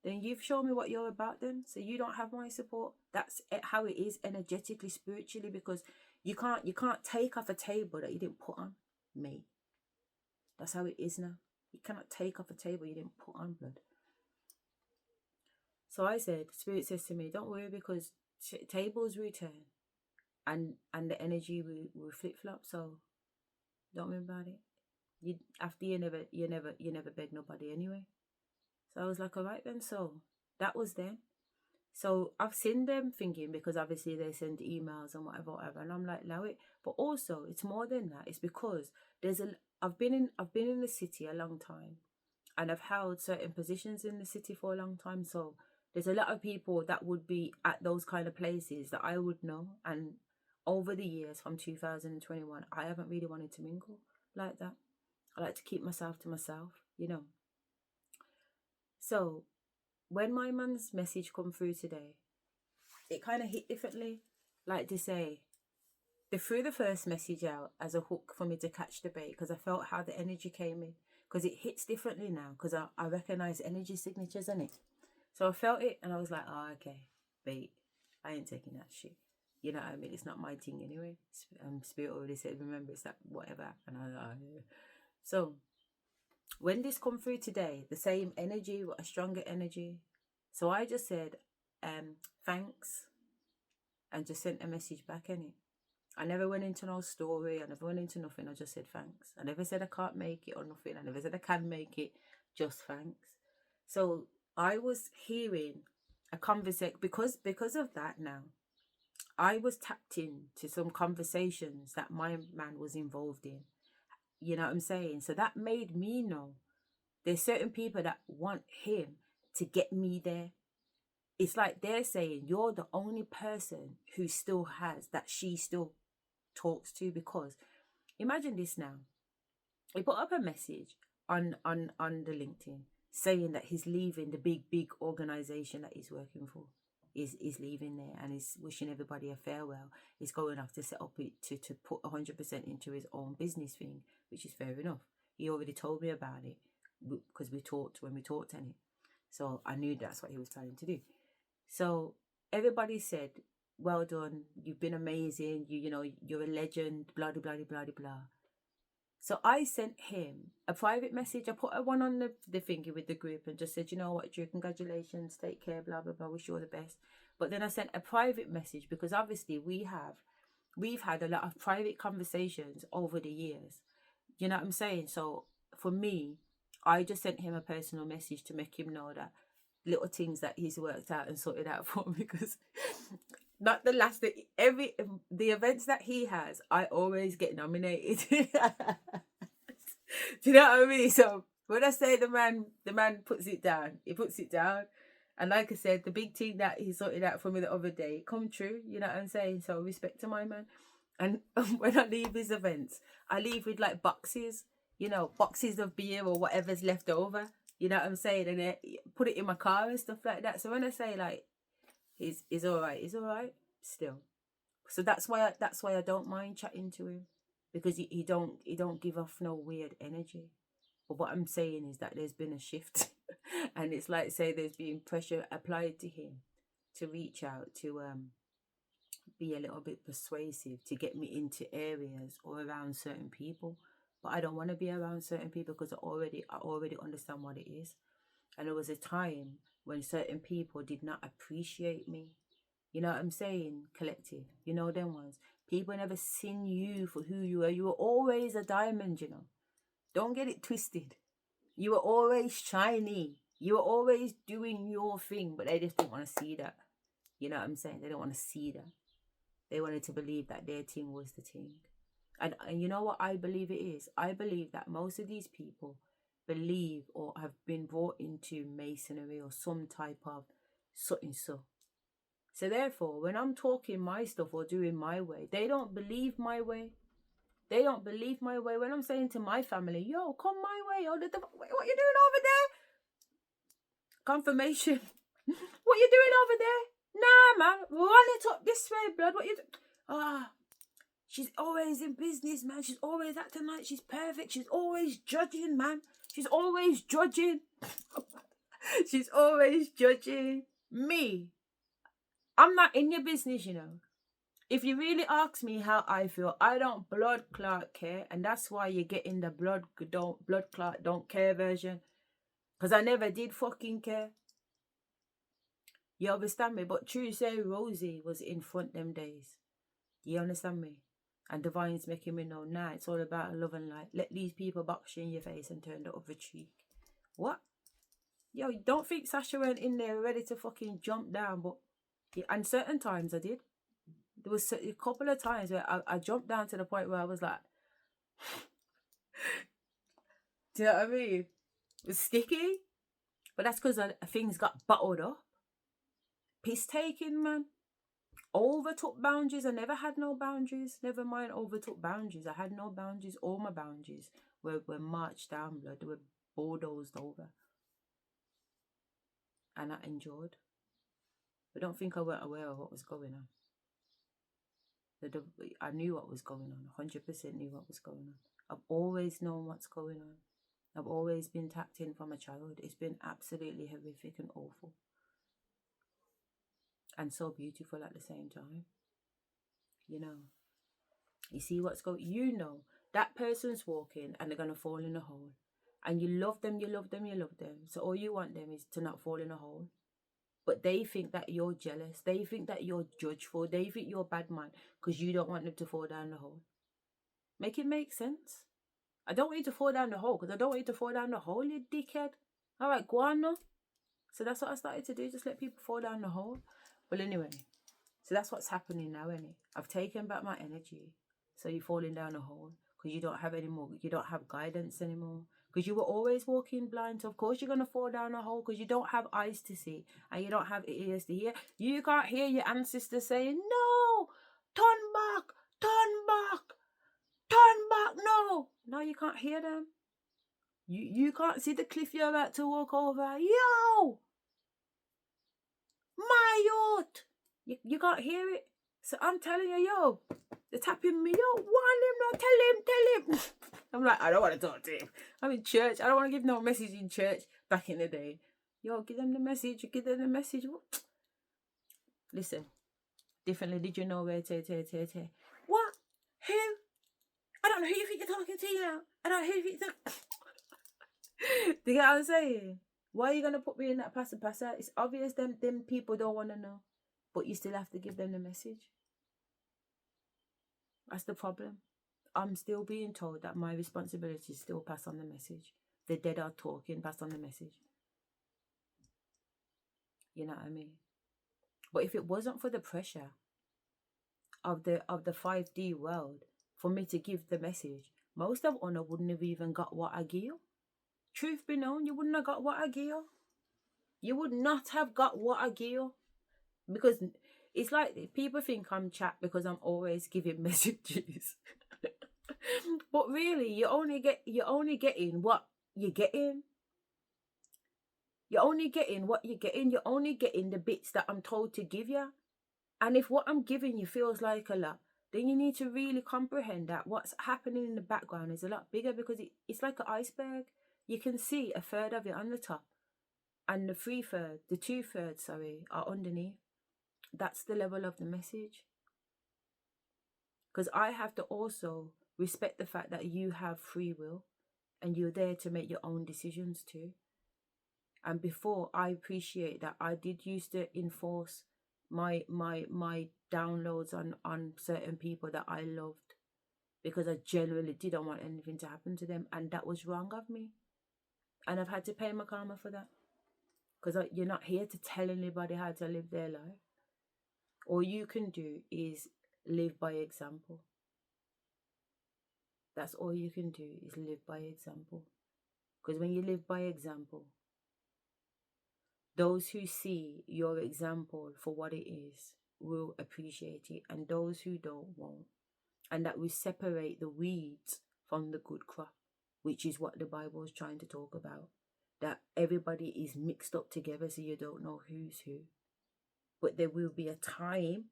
then you've shown me what you're about then. So you don't have my support. That's how it is energetically, spiritually, because you can't take off a table that you didn't put on, mate. That's how it is now. You cannot take off a table you didn't put on, blood. So I said, Spirit says to me, don't worry, because tables return and the energy will flip-flop, so don't worry about it. You never beg nobody anyway. So I was like, all right then. So that was them. So I've seen them thinking, because obviously they send emails and whatever, and I'm like, allow it. But also it's more than that. It's because I've been in the city a long time, and I've held certain positions in the city for a long time. So there's a lot of people that would be at those kind of places that I would know. And over the years from 2021, I haven't really wanted to mingle like that. I like to keep myself to myself, you know. So when my man's message come through today, it kind of hit differently. Like to say, they threw the first message out as a hook for me to catch the bait, because I felt how the energy came in. Because it hits differently now, because I recognize energy signatures in it. So I felt it and I was like, oh, okay, bait. I ain't taking that shit. You know what I mean? It's not my thing anyway. Spirit already said, remember, it's that whatever. And I was like, oh, yeah. So when this come through today, the same energy, but a stronger energy. So I just said, thanks, and just sent a message back in it. I never went into no story. I never went into nothing. I just said thanks. I never said I can't make it or nothing. I never said I can make it. Just thanks. So I was hearing a conversation because of that. Now I was tapped in to some conversations that my man was involved in. You know what I'm saying? So that made me know there's certain people that want him to get me there. It's like they're saying, you're the only person who still has that she still talks to. Because imagine this now. He put up a message on the LinkedIn saying that he's leaving the big organization that he's working for. He's leaving there and he's wishing everybody a farewell. He's going off to set up it to put 100% into his own business thing, which is fair enough. He already told me about it because we talked on it. So I knew that's what he was planning to do. So everybody said, well done, you've been amazing, you know, you're a legend, blah, blah, blah, blah, blah. So I sent him a private message. I put one on the thingy with the group and just said, you know what, Drew, congratulations, take care, blah, blah, blah, wish you all the best. But then I sent a private message because obviously we've had a lot of private conversations over the years. You know what I'm saying? So for me, I just sent him a personal message to make him know that little things that he's worked out and sorted out for me, because not the last the events that he has, I always get nominated. Do you know what I mean? So when I say the man puts it down, he puts it down. And like I said, the big thing that he sorted out for me the other day, come true. You know what I'm saying? So respect to my man. And when I leave his events, I leave with like boxes, you know, boxes of beer or whatever's left over. You know what I'm saying? And I put it in my car and stuff like that. So when I say like, he's all right still. So that's why I don't mind chatting to him, because he don't give off no weird energy. But what I'm saying is that there's been a shift, and it's like, say, there's been pressure applied to him to reach out, to be a little bit persuasive, to get me into areas or around certain people. But I don't want to be around certain people because I already understand what it is. And there was a time when certain people did not appreciate me. You know what I'm saying? Collective. You know them ones. People never seen you for who you are. You were always a diamond, you know. Don't get it twisted. You were always shiny. You were always doing your thing, but they just didn't want to see that. You know what I'm saying? They don't want to see that. They wanted to believe that their thing was the thing. And you know what I believe it is? I believe that most of these people believe or have been brought into masonry or some type of something so. So therefore, when I'm talking my stuff or doing my way, they don't believe my way. They don't believe my way. When I'm saying to my family, yo, come my way. What you doing over there? Confirmation. What you doing over there? Nah, man. Run it up this way, blood. What you do? She's always in business, man. She's always acting like she's perfect. She's always judging, man. She's always judging. She's always judging me. I'm not in your business, you know. If you really ask me how I feel, I don't blood clot care. And that's why you're getting the blood clot don't care version. Because I never did fucking care. You understand me? But true say Rosie was in front them days. You understand me? And Divine's making me know, nah, it's all about love and light. Let these people box you in your face and turn the other cheek. What? Yo, don't think Sasha went in there ready to fucking jump down, but yeah, and certain times I did. There was a couple of times where I jumped down to the point where I was like, do you know what I mean? It was sticky. But that's because things got bottled up. Piss taking, man. Overtook boundaries. I never had no boundaries. Never mind overtook boundaries. I had no boundaries. All my boundaries were marched down, blood. They were bulldozed over. And I endured. I don't think I weren't aware of what was going on. I knew what was going on. 100% knew what was going on. I've always known what's going on. I've always been tapped in from a child. It's been absolutely horrific and awful. And so beautiful at the same time. You know. You see what's going. You know that person's walking and they're gonna fall in a hole. And you love them, you love them, you love them. So all you want them is to not fall in a hole. But they think that you're jealous. They think that you're judgeful. They think you're a bad man because you don't want them to fall down the hole. Make it make sense. I don't want you to fall down the hole because I don't want you to fall down the hole, you dickhead. All right, go on now. So that's what I started to do, just let people fall down the hole. Well, anyway, so that's what's happening now, isn't it? I've taken back my energy. So you're falling down a hole because you don't have any more, you don't have guidance anymore. Because you were always walking blind. So of course you're going to fall down a hole because you don't have eyes to see and you don't have ears to hear. You can't hear your ancestors saying, no, turn back, turn back, turn back, no. No, you can't hear them. You can't see the cliff you're about to walk over. Yo! My youth! You can't hear it. So I'm telling you, yo, they're tapping me, yo, warn him, no, tell him. I'm like, I don't want to talk to him. I'm in church. I don't want to give no message in church back in the day. Yo, give them the message. Listen, differently, did you know where What? Who? I don't know who you think you're talking to, you know. I don't know who you think Do you get what I'm saying? Why are you going to put me in that passer? It's obvious them people don't want to know. But you still have to give them the message. That's the problem. I'm still being told that my responsibility is still pass on the message. The dead are talking, pass on the message. You know what I mean? But if it wasn't for the pressure of the 5D world for me to give the message, most of Honor wouldn't have even got what I give. Truth be known, you wouldn't have got what I give. You would not have got what I give. Because it's like people think I'm chat because I'm always giving messages. But really, you're only getting what you're getting. You're only getting what you're getting. You're only getting the bits that I'm told to give you. And if what I'm giving you feels like a lot, then you need to really comprehend that what's happening in the background is a lot bigger because it's like an iceberg. You can see a third of it on the top. And the 2/3, are underneath. That's the level of the message. Because I have to also respect the fact that you have free will and you're there to make your own decisions too. And before, I appreciate that I did used to enforce my downloads on certain people that I loved because I generally didn't want anything to happen to them, and that was wrong of me. And I've had to pay my karma for that. Because you're not here to tell anybody how to live their life. All you can do is live by example. That's all you can do is live by example. Because when you live by example, those who see your example for what it is will appreciate it, and those who don't won't. And that will separate the weeds from the good crop, which is what the Bible is trying to talk about. That everybody is mixed up together so you don't know who's who. But there will be a time,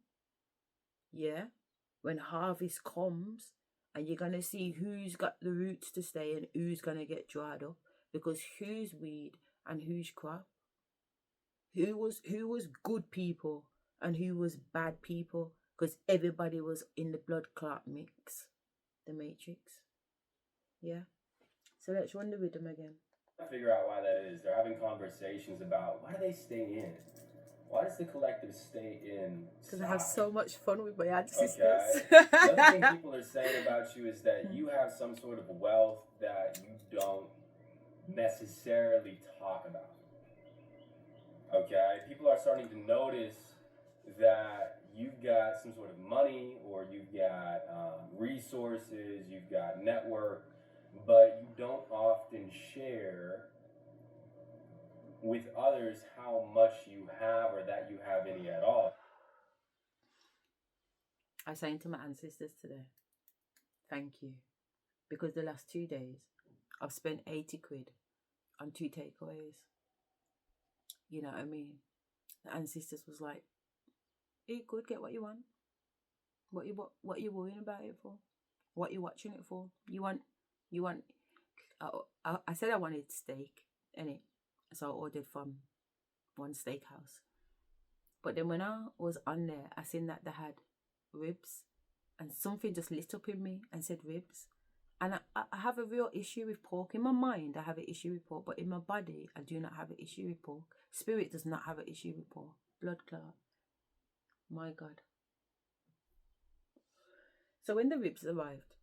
when harvest comes and you're going to see who's got the roots to stay and who's going to get dried up. Because who's weed and who's crop? Who was good people and who was bad people? Because everybody was in the blood clot mix. The Matrix. Yeah. So let's run the rhythm again. Figure out why that is. They're having conversations about why do they stay in? Why does the collective stay in? Because I have so much fun with my ancestors. Okay. The other thing people are saying about you is that you have some sort of wealth that you don't necessarily talk about. Okay? People are starting to notice that you've got some sort of money or you've got resources, you've got network, but you don't often share with others how much you have or that you have any at all. I was saying to my ancestors today, thank you. Because the last 2 days, I've spent 80 quid on 2 takeaways. You know what I mean? The ancestors was like, eat good, get what you want. What you worrying about it for? What you watching it for? You want. I said I wanted steak, innit? So I ordered from one steakhouse. But then when I was on there, I seen that they had ribs, and something just lit up in me and said ribs. And I have a real issue with pork. In my mind, I have an issue with pork, but in my body, I do not have an issue with pork. Spirit does not have an issue with pork. Blood clot. My God. So when the ribs arrived,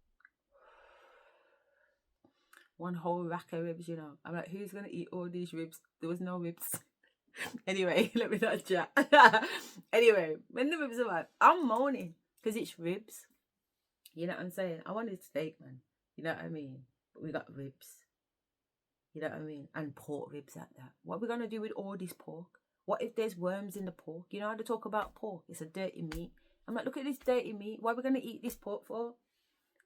one whole rack of ribs, you know, I'm like, who's going to eat all these ribs? There was no ribs. Anyway, let me not chat. Anyway, when the ribs arrived, I'm moaning because it's ribs. You know what I'm saying? I wanted steak, man. You know what I mean? But we got ribs. You know what I mean? And pork ribs at that. What are we going to do with all this pork? What if there's worms in the pork? You know how to talk about pork? It's a dirty meat. I'm like, look at this dirty meat. Why are we going to eat this pork for?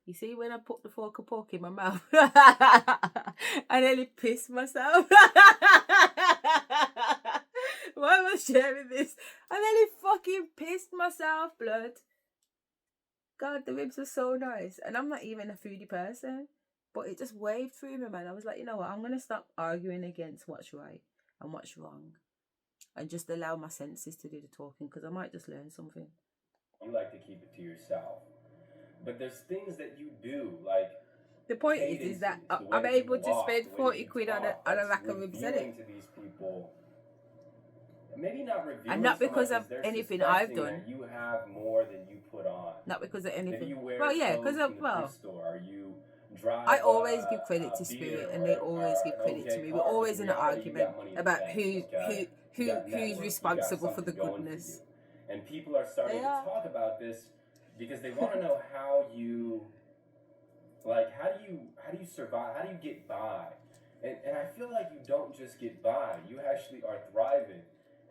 You see, when I put the fork of pork in my mouth, I nearly pissed myself. Why am I sharing this? I nearly fucking pissed myself, blood. God, the ribs were so nice. And I'm not even a foodie person. But it just waved through me, man. I was like, you know what? I'm going to stop arguing against what's right and what's wrong. And just allow my senses to do the talking. Because I might just learn something. You like to keep it to yourself. But there's things that you do, like... The point is that I'm able to spend 40 quid on a rack of ribs, isn't it? To these people, maybe not revealing, and not because so of anything I've done. You have more than you put on. Not because of anything. Maybe you wear because of store, you drive. I always give credit to Spirit, and they always give credit to me. We're always in an argument about who's responsible for the goodness. And people are starting to talk about this because they want to know how you. Like, how do you survive? How do you get by? And I feel like you don't just get by. You actually are thriving.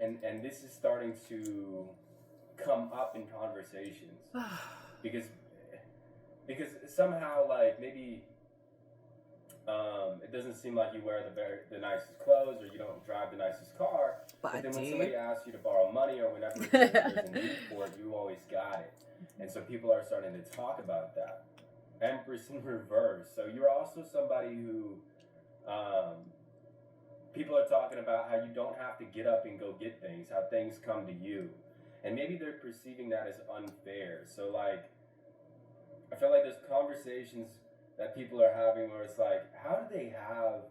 And this is starting to come up in conversations. because somehow, like, maybe it doesn't seem like you wear the nicest clothes or you don't drive the nicest car. But then when somebody asks you to borrow money or whenever there's a need for it, you always got it. And so people are starting to talk about that. Empress in reverse. So you're also somebody who people are talking about how you don't have to get up and go get things, how things come to you. And maybe they're perceiving that as unfair. So like, I feel like there's conversations that people are having where it's like, how do they have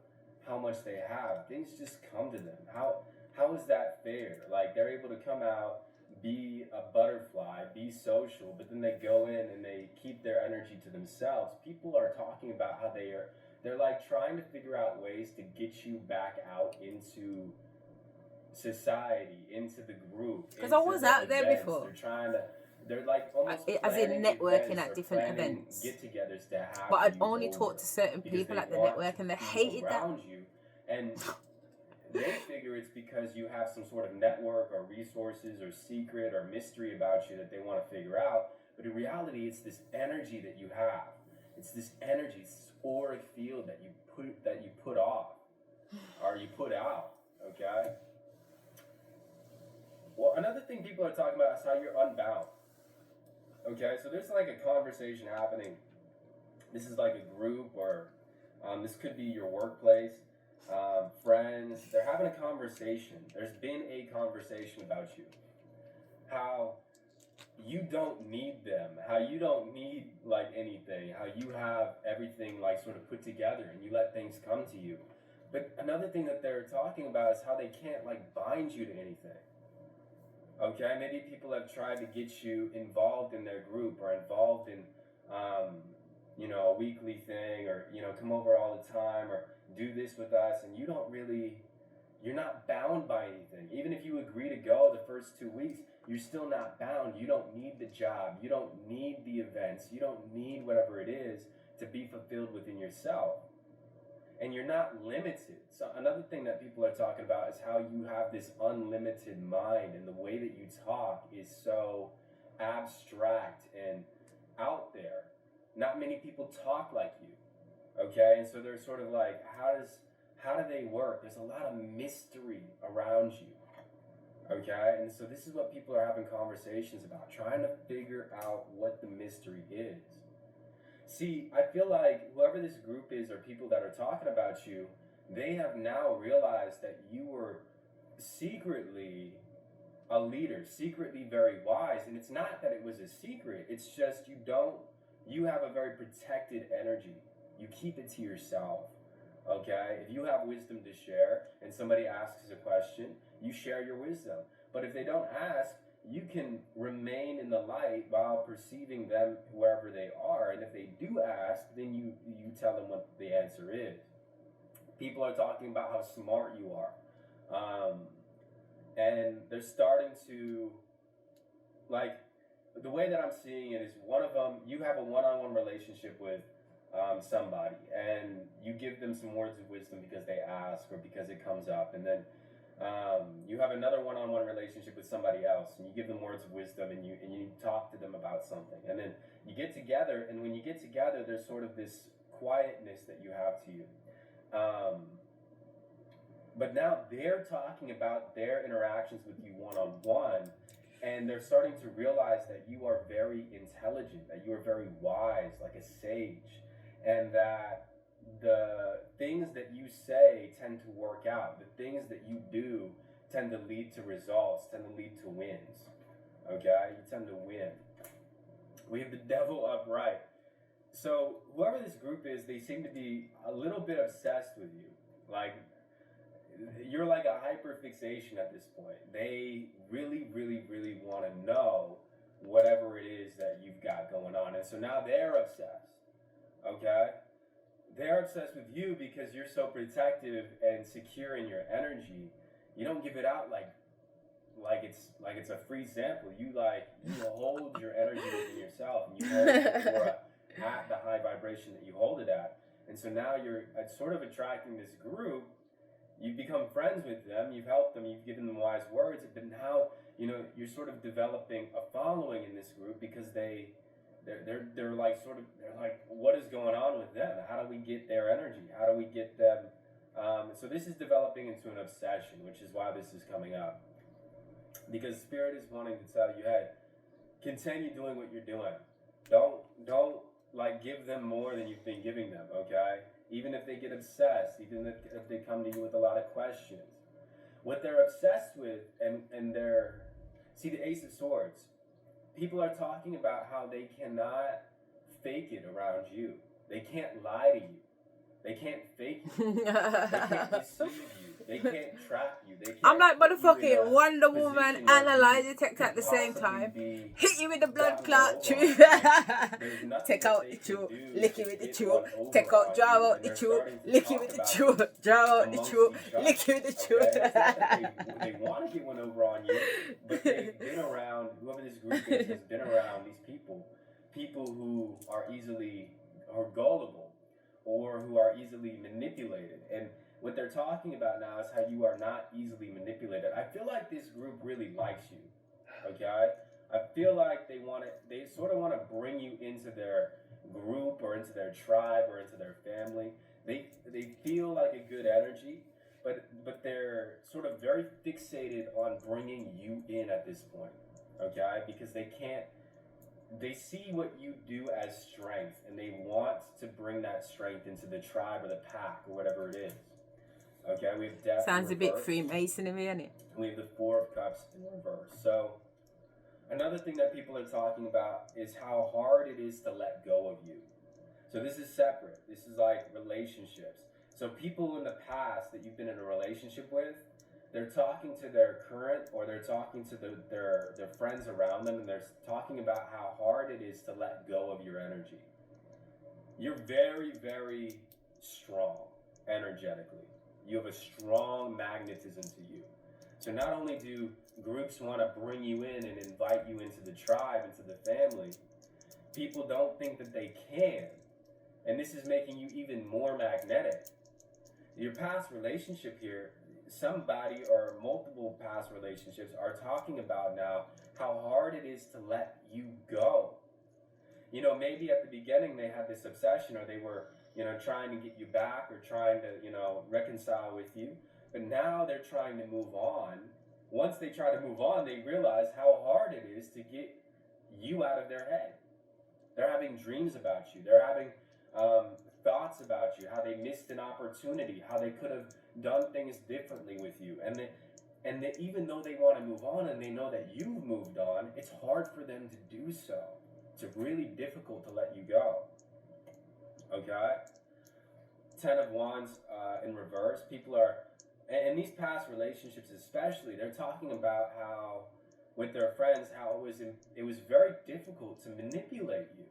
how much they have? Things just come to them. How is that fair? Like, they're able to come out, be a butterfly, be social, but then they go in and they keep their energy to themselves. People are talking about how they're like trying to figure out ways to get you back out into society, into the group. Because I was out there before. They're like almost as in networking at different events. Get-togethers to have. But I'd only talk to certain people at the network, and they hated that. You, and they figure it's because you have some sort of network or resources or secret or mystery about you that they want to figure out. But in reality, it's this energy that you have. It's this energy, it's this auric field that you put off or you put out. Okay. Well, another thing people are talking about is how you're unbound. Okay, so there's like a conversation happening. This is like a group, or this could be your workplace. Friends, they're having a conversation. There's been a conversation about you. How you don't need them. How you don't need like anything. How you have everything like sort of put together and you let things come to you. But another thing that they're talking about is how they can't like bind you to anything. Okay, maybe people have tried to get you involved in their group or involved in, a weekly thing, or, come over all the time or do this with us, and you're not bound by anything. Even if you agree to go the first 2 weeks, you're still not bound. You don't need the job. You don't need the events. You don't need whatever it is to be fulfilled within yourself. and you're not limited. So another thing that people are talking about is how you have this unlimited mind, and the way that you talk is so abstract and out there. Not many people talk like you, okay? And so they're sort of like, how do they work? There's a lot of mystery around you, okay? And so this is what people are having conversations about, trying to figure out what the mystery is. See, I feel like whoever this group is, or people that are talking about you, they have now realized that you were secretly a leader, secretly very wise. And it's not that it was a secret, it's just you have a very protected energy. You keep it to yourself, okay? If you have wisdom to share and somebody asks a question, you share your wisdom. But if they don't ask, you can remain in the light while perceiving them wherever they are. And if they do ask, then you tell them what the answer is. People are talking about how smart you are. And they're starting to, like, the way that I'm seeing it is, one of them, you have a one-on-one relationship with somebody, and you give them some words of wisdom because they ask or because it comes up. And then you have another one-on-one relationship with somebody else, and you give them words of wisdom, and you talk to them about something. And then you get together, and when you get together, there's sort of this quietness that you have to you. But now they're talking about their interactions with you one-on-one, and they're starting to realize that you are very intelligent, that you are very wise, like a sage, and that the things that you say tend to work out. The things that you do tend to lead to results, tend to lead to wins. Okay? You tend to win. We have the devil upright. So whoever this group is, they seem to be a little bit obsessed with you. Like, you're like a hyperfixation at this point. They really, really, really want to know whatever it is that you've got going on. And so now they're obsessed. Okay? They're obsessed with you because you're so protective and secure in your energy. You don't give it out like it's a free sample. You hold your energy within yourself, and you hold your aura at the high vibration that you hold it at. And so now you're sort of attracting this group. You've become friends with them, you've helped them, you've given them wise words, but now, you're sort of developing a following in this group because they're like, what is going on with them? How do we get their energy? How do we get them? So this is developing into an obsession, which is why this is coming up. Because Spirit is wanting to tell you, hey, continue doing what you're doing. Don't give them more than you've been giving them, okay? Even if they get obsessed, even if they come to you with a lot of questions. What they're obsessed with, and see the Ace of Swords, people are talking about how they cannot fake it around you. They can't lie to you. They can't fake you. They can't deceive you. They can't trap you. They can't. I'm like motherfucking Wonder Woman, analyze the text at the same time. Hit you with the blood clot truth. Take out the truth, lick it with the truth. Take out, draw out the truth, lick it with the truth. Draw out the truth, lick it with the truth. They want to get one over on you, but they've been around, whoever this group is has been around these people who are gullible, or who are easily manipulated. And what they're talking about now is how you are not easily manipulated. I feel like this group really likes you, okay? I feel like they sort of want to bring you into their group, or into their tribe, or into their family. They feel like a good energy, but they're sort of very fixated on bringing you in at this point, okay? Because they see what you do as strength, and they want to bring that strength into the tribe or the pack or whatever it is. Okay, we have death. Sounds a bit Freemasonry, isn't it? We have the Four of Cups in reverse. So another thing that people are talking about is how hard it is to let go of you. So this is separate. This is like relationships. So people in the past that you've been in a relationship with, they're talking to their current, or they're talking to their friends around them, and they're talking about how hard it is to let go of your energy. You're very, very strong energetically. You have a strong magnetism to you. So not only do groups want to bring you in and invite you into the tribe, into the family, people don't think that they can. And this is making you even more magnetic. your past relationship here, somebody or multiple past relationships are talking about now how hard it is to let you go. You know, maybe at the beginning they had this obsession, or they were, you know, trying to get you back, or trying to, you know, reconcile with you. But now they're trying to move on. Once they try to move on, they realize how hard it is to get you out of their head. They're having dreams about you. They're having thoughts about you, how they missed an opportunity, how they could have done things differently with you. And that even though they want to move on and they know that you've moved on, it's hard for them to do so. It's really difficult to let you go. Okay? 10 of Wands in reverse. People are, and these past relationships especially, they're talking about how, with their friends, how it was very difficult to manipulate you.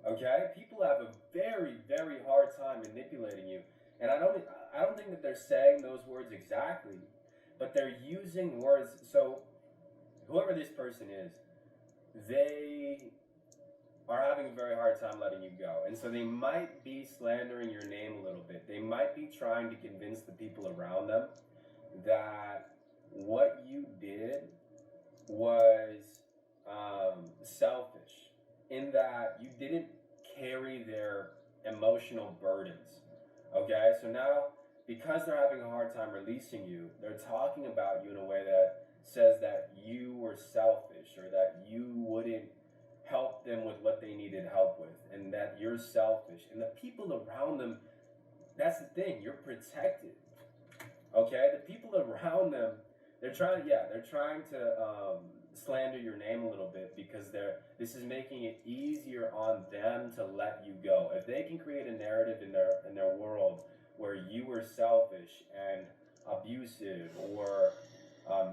Okay? People have a very, very hard time manipulating you. And I don't think that they're saying those words exactly, but they're using words. So whoever this person is, they are having a very hard time letting you go. And so they might be slandering your name a little bit. They might be trying to convince the people around them that what you did was selfish, in that you didn't carry their emotional burdens. Okay, so now, because they're having a hard time releasing you, they're talking about you in a way that says that you were selfish, or that you wouldn't help them with what they needed help with, and that you're selfish. And the people around them, that's the thing, you're protected. Okay, the people around them, they're trying to slander your name a little bit, because this is making it easier on them to let you go. If they can create a narrative in their world where you were selfish and abusive, or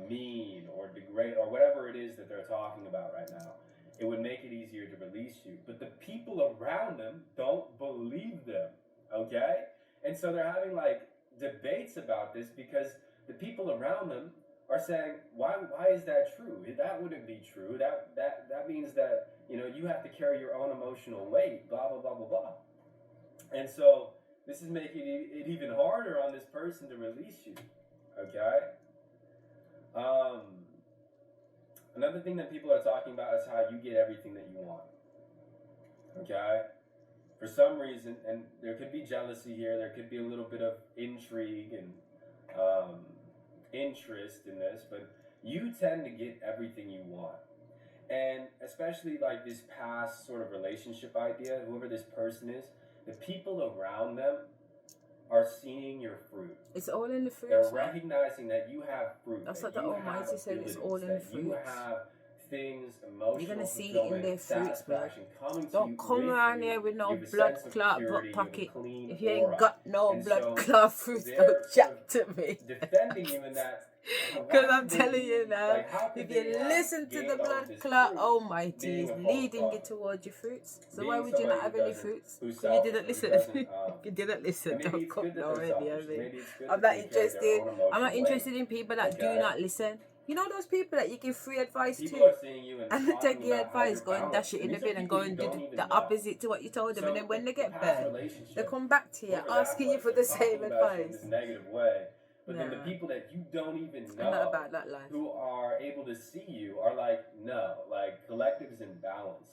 mean, or degrade, or whatever it is that they're talking about right now, it would make it easier to release you. But the people around them don't believe them. Okay, and so they're having like debates about this, because the people around them are saying, why is that true? That wouldn't be true. That means that, you know, you have to carry your own emotional weight, blah blah blah blah blah. And so this is making it even harder on this person to release you. Okay. Another thing that people are talking about is how you get everything that you want. Okay. For some reason, and there could be jealousy here, there could be a little bit of intrigue and interest in this, but you tend to get everything you want. And especially like this past sort of relationship idea, whoever this person is, the people around them are seeing your fruit. It's all in the fruit. They're recognizing that you have fruit. That's what the Almighty said. It's all in the fruit. You have things, emotional. You're gonna see it in their fruits, bro. Don't Don't come around here with no blood clot pocket. If you ain't got no blood clot fruits, don't chat to me. Defending you in that. Because I'm telling you now, if you listen to the blood clot, Almighty is leading you towards your fruits. So why would you not have any fruits? Because you didn't listen. If you didn't listen, don't come already. I'm not interested. I'm not interested in people that do not listen. You know those people that you give free advice to, and they take your advice, go and dash it in the bin, and go and do the opposite to what you told them, and then when they get burned, they come back to you asking you for the same advice. But then the people that you don't even know, I'm not about that life, who are able to see you, are like, no, like collective's in balance.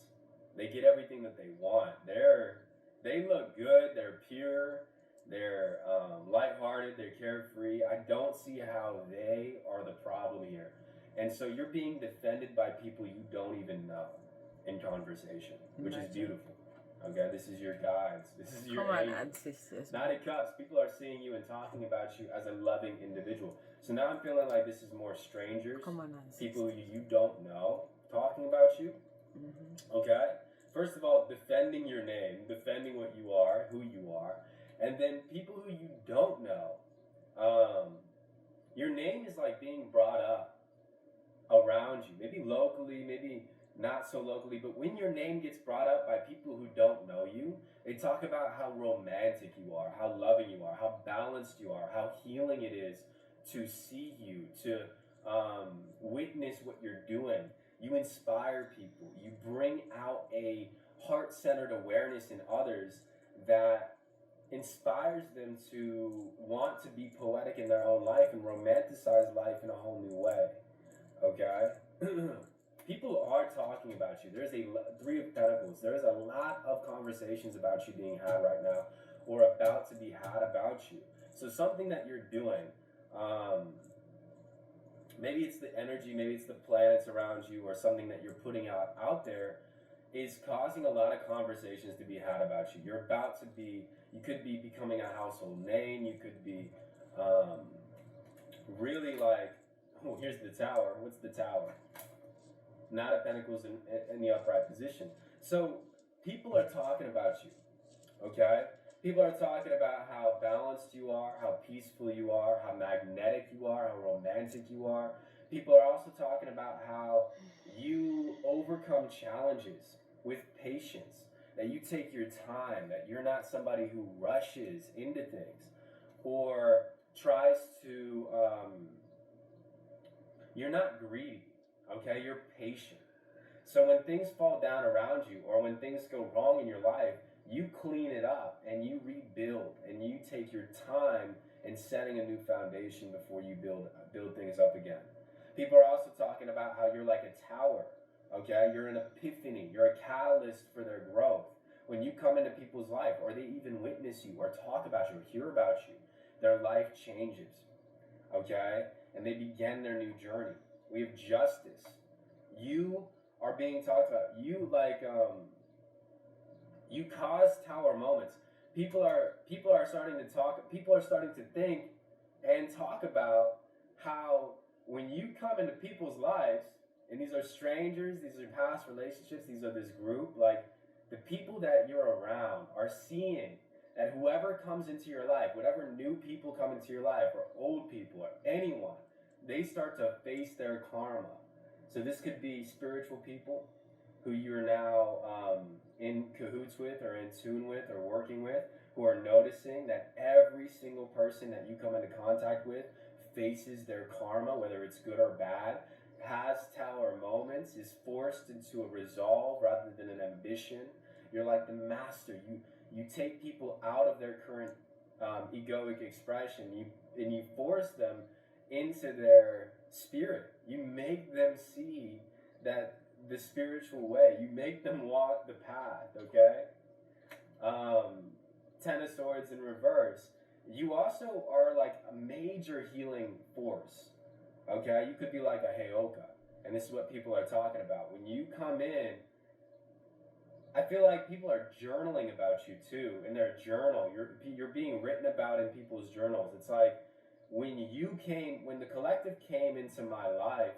They get everything that they want. They look good. They're pure. They're lighthearted. They're carefree. I don't see how they are the problem here. And so you're being defended by people you don't even know in conversation, which is beautiful. Okay, this is your guides. This is your ancestors. Knight of Cups. People are seeing you and talking about you as a loving individual. So now I'm feeling like this is more strangers, people you don't know, talking about you. Mm-hmm. Okay? First of all, defending your name, defending what you are, who you are. And then people who you don't know. Your name is like being brought up around you. Maybe locally, maybe not so locally, but when your name gets brought up by people who don't know you, they talk about how romantic you are, how loving you are, how balanced you are, how healing it is to see you, to witness what you're doing. You inspire people. You bring out a heart-centered awareness in others that inspires them to want to be poetic in their own life and romanticize life in a whole new way. Okay? People are talking about you. There's a Three of Pentacles. There's a lot of conversations about you being had right now, or about to be had about you. So something that you're doing, maybe it's the energy, maybe it's the planets around you, or something that you're putting out there, is causing a lot of conversations to be had about you. You're about to be, you could be becoming a household name. You could be really like, oh, here's the Tower. What's the Tower? Knight of Pentacles in the upright position. So people are talking about you, okay? People are talking about how balanced you are, how peaceful you are, how magnetic you are, how romantic you are. People are also talking about how you overcome challenges with patience, that you take your time, that you're not somebody who rushes into things or tries to, you're not greedy, okay? You're patient. So when things fall down around you, or when things go wrong in your life, you clean it up and you rebuild and you take your time in setting a new foundation before you build things up again. People are also talking about how you're like a tower, okay? You're an epiphany. You're a catalyst for their growth. When you come into people's life, or they even witness you or talk about you or hear about you, their life changes, okay? And they begin their new journey. We have justice. You are being talked about. You you cause tower moments. People are starting to talk. People are starting to think and talk about how when you come into people's lives, and these are strangers, these are past relationships, these are this group, like the people that you're around are seeing that whoever comes into your life, whatever new people come into your life, or old people, or anyone, they start to face their karma. So this could be spiritual people who you're now in cahoots with, or in tune with, or working with, who are noticing that every single person that you come into contact with faces their karma, whether it's good or bad, has tower moments, is forced into a resolve rather than an ambition. You're like the master. You take people out of their current egoic expression, and you force them into their spirit. You make them see that the spiritual way. You make them walk the path, okay? Ten of Swords in reverse. You also are like a major healing force, okay? You could be like a Heyoka, and this is what people are talking about. When you come in, I feel like people are journaling about you too in their journal. You're being written about in people's journals. It's like when the collective came into my life,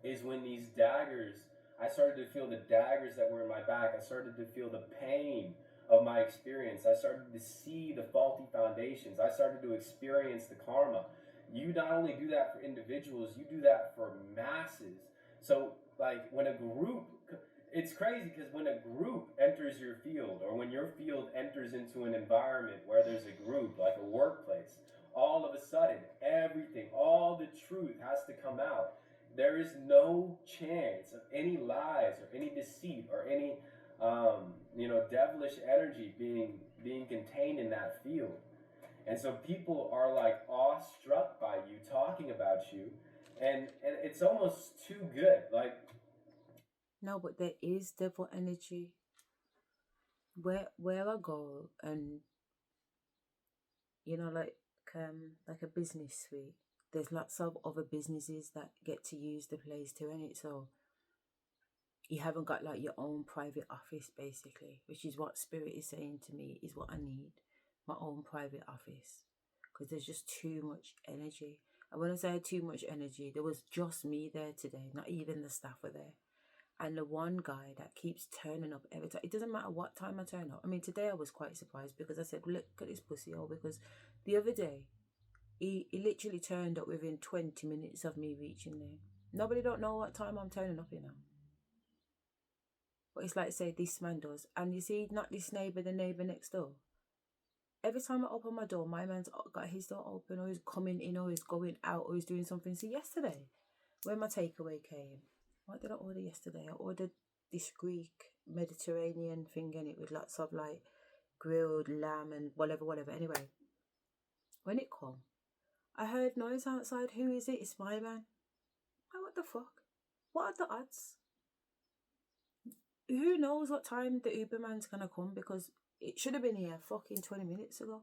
is when these daggers, I started to feel the daggers that were in my back. I started to feel the pain of my experience. I started to see the faulty foundations. I started to experience the karma. You not only do that for individuals, you do that for masses. So like when a group, it's crazy because when a group enters your field, or when your field enters into an environment where there's a group, like a workplace, all of a sudden, everything, all the truth has to come out. There is no chance of any lies or any deceit or any devilish energy being contained in that field. And so people are like awestruck by you, talking about you, and it's almost too good. Like, No, but there is devil energy. Where I go, and like a business suite, there's lots of other businesses that get to use the place too, and so you haven't got like your own private office, basically, which is what Spirit is saying to me is what I need, my own private office, because there's just too much energy. And when I say too much energy, there was just me there today, not even the staff were there. And the one guy that keeps turning up every time, it doesn't matter what time I turn up. I mean, today I was quite surprised because I said, look at this pussy hole, because the other day, he literally turned up within 20 minutes of me reaching there. Nobody don't know what time I'm turning up, But it's like, say, this man does. And you see, not this neighbour, the neighbour next door. Every time I open my door, my man's got his door open, or he's coming in, or he's going out, or he's doing something. So yesterday, when my takeaway came, what did I order yesterday? I ordered this Greek Mediterranean thing in it with lots of like grilled lamb and whatever. Anyway, when it come, I heard noise outside. Who is it? It's my man. What the fuck? What are the odds? Who knows what time the Uber man's gonna come, because it should have been here fucking 20 minutes ago.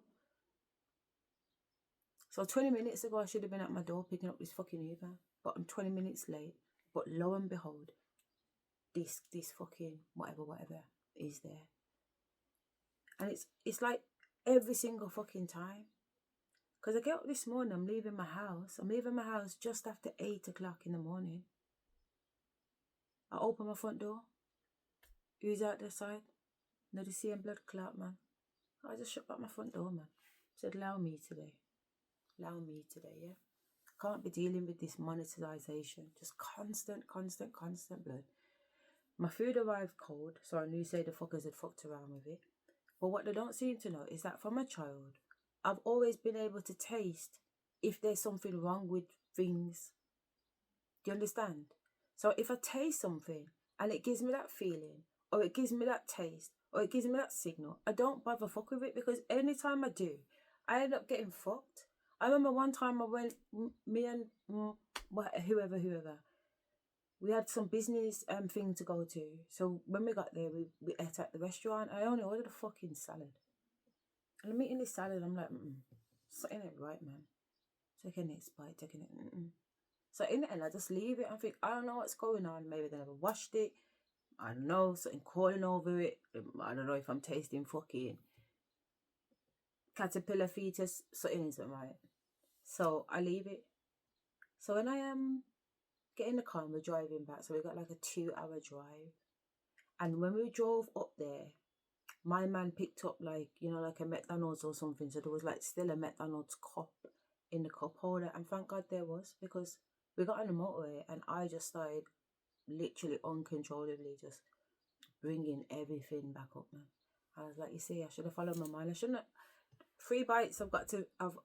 So 20 minutes ago I should have been at my door picking up this fucking Uber, but I'm 20 minutes late. But lo and behold, this fucking whatever is there. And it's like every single fucking time. Because I get up this morning, I'm leaving my house just after 8 o'clock in the morning. I open my front door. Who's out the side? No, the same blood clot, man. I just shut back my front door, man. Said, allow me today, yeah? Can't be dealing with this monetization. Just constant blood. My food arrived cold, so I knew say the fuckers had fucked around with it. But what they don't seem to know is that from a child, I've always been able to taste if there's something wrong with things. Do you understand? So if I taste something and it gives me that feeling, or it gives me that taste, or it gives me that signal, I don't bother fuck with it, because anytime I do, I end up getting fucked. I remember one time I went, me and whoever, we had some business thing to go to. So when we got there, we ate at the restaurant. I only ordered a fucking salad. And I'm eating this salad, I'm like, something ain't right, man. Taking it, bite, taking it, So in the end, I just leave it and think, I don't know what's going on. Maybe they never washed it. I don't know, something crawling over it. I don't know if I'm tasting fucking caterpillar fetus. Something isn't right. So I leave it. So when I get in the car and we're driving back, so we got like a 2-hour drive. And when we drove up there, my man picked up like a McDonald's or something. So there was like still a McDonald's cup in the cup holder. And thank God there was, because we got on the motorway and I just started literally uncontrollably just bringing everything back up, man. I was like, you see, I should have followed my mind. I shouldn't have. 3 bites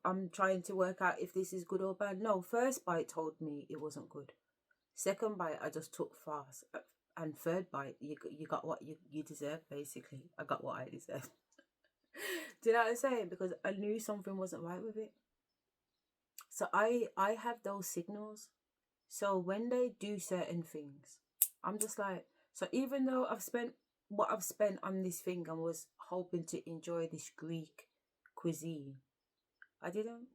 I'm trying to work out if this is good or bad. No, first bite told me it wasn't good. Second bite I just took fast. And third bite, you got what you deserve, basically. I got what I deserve. Do you know what I'm saying? Because I knew something wasn't right with it. So I have those signals. So when they do certain things, I'm just like, so even though I've spent what I've spent on this thing and was hoping to enjoy this Greek cuisine, I didn't.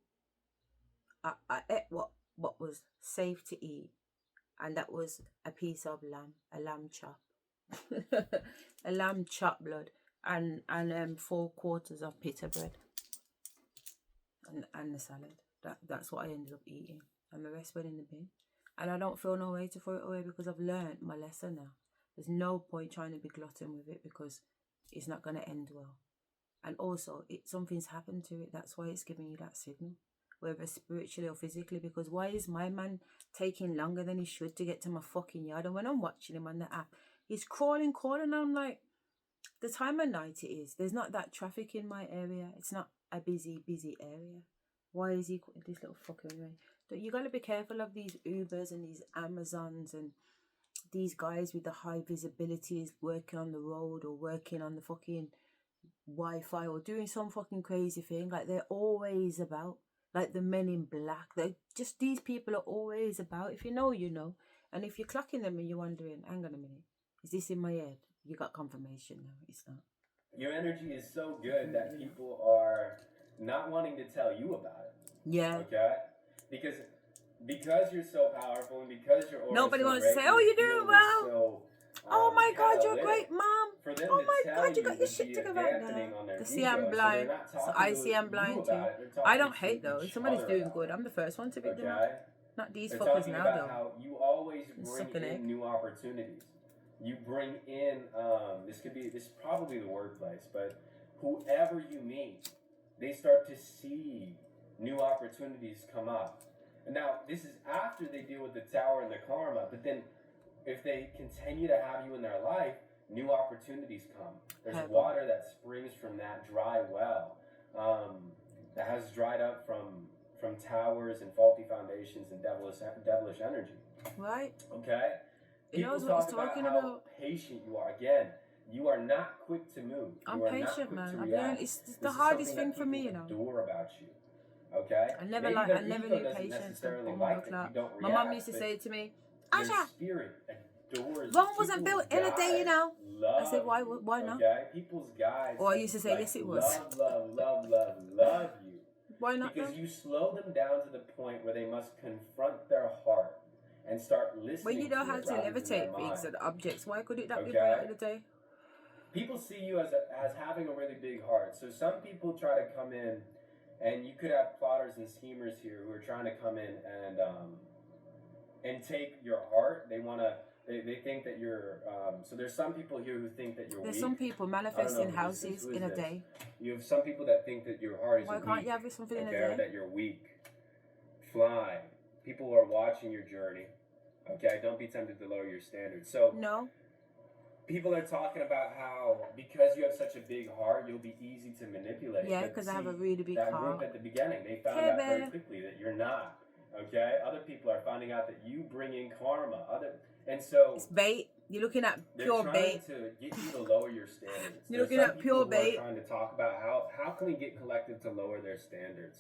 I ate what was safe to eat, and that was a piece of lamb, a lamb chop, a lamb chop blood, and 4 quarters of pita bread, and the salad. That's what I ended up eating, and the rest went in the bin. And I don't feel no way to throw it away, because I've learned my lesson now. There's no point trying to be glutton with it, because it's not going to end well. And also, something's happened to it. That's why it's giving you that signal, whether spiritually or physically. Because why is my man taking longer than he should to get to my fucking yard? And when I'm watching him on the app, he's crawling. And I'm like, the time of night it is. There's not that traffic in my area. It's not a busy area. Why is he this little fucker anyway? You got to be careful of these Ubers and these Amazons and these guys with the high visibilities working on the road or working on the fucking Wi-Fi or doing some fucking crazy thing. Like, they're always about, like the Men in Black. These people are always about. If you know, you know. And if you're clocking them and you're wondering, hang on a minute, is this in my head? You got confirmation now. It's not. Your energy is so good that people are not wanting to tell you about it. Yeah. Okay? Because you're so powerful and because your aura nobody so wants great, to say, oh, you're doing well. So, oh my God, you're a catalytic. great mom. For them Oh to my tell God, you got your would shit be together a right dampening now. on their They see ego, I'm so blind. they're not So talking I to see I'm you blind too. about it, they're I talking don't hate to though. If each somebody's other doing about good, it. I'm the first one to pick them Okay? up. Not these They're fuckers talking now about though. how you always Suck bring an egg. in new opportunities. You bring in, this is probably the workplace, but whoever you meet, they start to see new opportunities come up. And now, this is after they deal with the tower and the karma, but then if they continue to have you in their life, new opportunities come. There's water that springs from that dry well that has dried up from towers and faulty foundations and devilish energy. Right. Okay? He knows People what he's talk talking about about. how patient you are. Again, You are not quick to move. I'm You are not patient, quick man. to I've react. learned it's This the is hardest something thing that for me, you people know. adore about you. Okay? I Maybe never their knew ego doesn't patience and necessarily oh like my that you God. don't My react. mum used to but say to me, your Asha, spirit adores Rome you. wasn't built People's in a day, you guides know. I said, love you, why not? Okay? People's guides Or I used to say, like, yes, it was. love you. Why not? Because Though? you slow them down to the point where they must confront their heart and start listening When you know to how it to rather than their levitate things mind. and objects, why could it not be Okay? brought in a day? People see you as having a really big heart. So some people try to come in, and you could have plotters and schemers here who are trying to come in and take your heart. They think that you're so there's some people here who think that you're There's weak. some people I don't know manifesting who this is. houses Who is in a this? day. You have some people that think that your heart is Why weak. can't you have something in a Okay, day? or that you're weak. Fly. People are watching your journey. Okay, don't be tempted to lower your standards. So No. people are talking about how because you have such a big heart, you'll be easy to manipulate. Yeah, But because I have a see, really big that heart. group at the beginning, they found Hey, out very babe. quickly that you're not. Okay, other people are finding out that you bring in karma. And so It's bait. You're looking at they're pure trying bait. to get you to lower your standards. You're looking There's at some pure people who bait. are trying to talk about how can we get collective to lower their standards.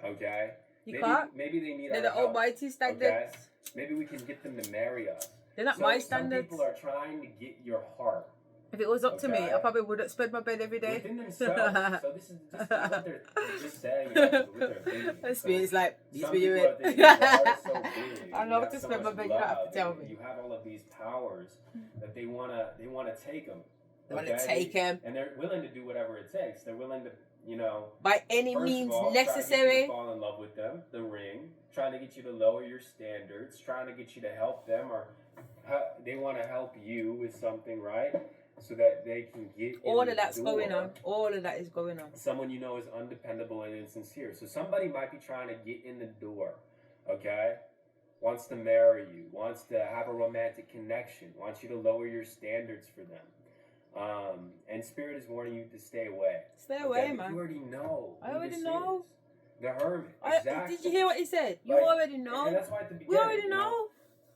Okay, You can't. Maybe they need They're our the help. almighty standards. Okay? Maybe we can get them to marry us. They're not So my some standards. people are trying to get your heart. If it was up to me, Okay. I probably wouldn't spend my bed every day. Within themselves. So this is what they're just saying, and also what they're thinking. That's me. It's like, Some this people you are thinking your heart is so big. I and love you have to so spend my much bed. You don't have love, to tell and me. You have all of these powers that they wanna take them. They want to take him and they're willing to do whatever it takes. They're willing to, by any first means of all, try to get you necessary. to fall in love with them, the ring, trying to get you to lower your standards, trying to get you to help them, or they want to help you with something, right? So that they can get All in of that's the door. going on. All of that is going on. Someone you know is undependable and insincere. So somebody might be trying to get in the door, okay? Wants to marry you, wants to have a romantic connection, wants you to lower your standards for them. And Spirit is warning you to stay away. Stay away, But man. you already know. I who already this know. is. The Hermit. Exactly. Did you hear what he said? You Like, already know. And that's why at the beginning, We already know.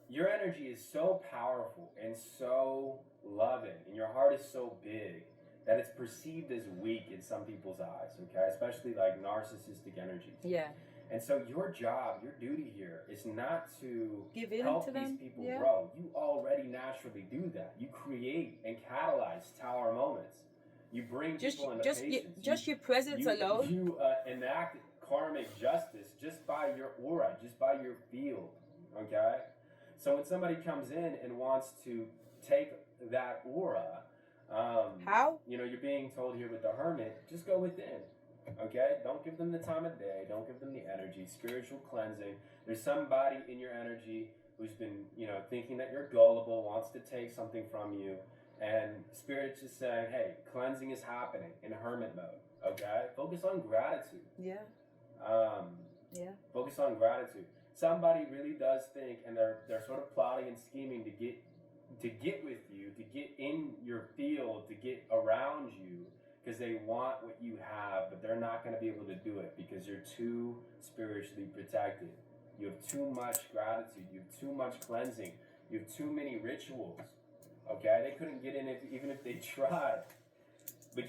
Your energy is so powerful and so loving, and your heart is so big that it's perceived as weak in some people's eyes, okay? Especially like narcissistic energies. Yeah. And so your job, your duty here is not to Give in help to these them. people Yeah. grow. You already naturally do that. You create and catalyze tower moments. You bring people into patience. Your presence alone. You enact karmic justice just by your aura, just by your field, okay? So when somebody comes in and wants to take that aura, How? you're being told here with the Hermit, just go within. Okay? Don't give them the time of day. Don't give them the energy. Spiritual cleansing. There's somebody in your energy who's been, thinking that you're gullible, wants to take something from you. And Spirit's just saying, hey, cleansing is happening in hermit mode. Okay? Focus on gratitude. Yeah. Yeah. Focus on gratitude. Somebody really does think, and they're sort of plotting and scheming to get with you, to get in your field, to get around you, because they want what you have, but they're not going to be able to do it because you're too spiritually protected. You have too much gratitude. You have too much cleansing. You have too many rituals. Okay, they couldn't get in even if they tried. But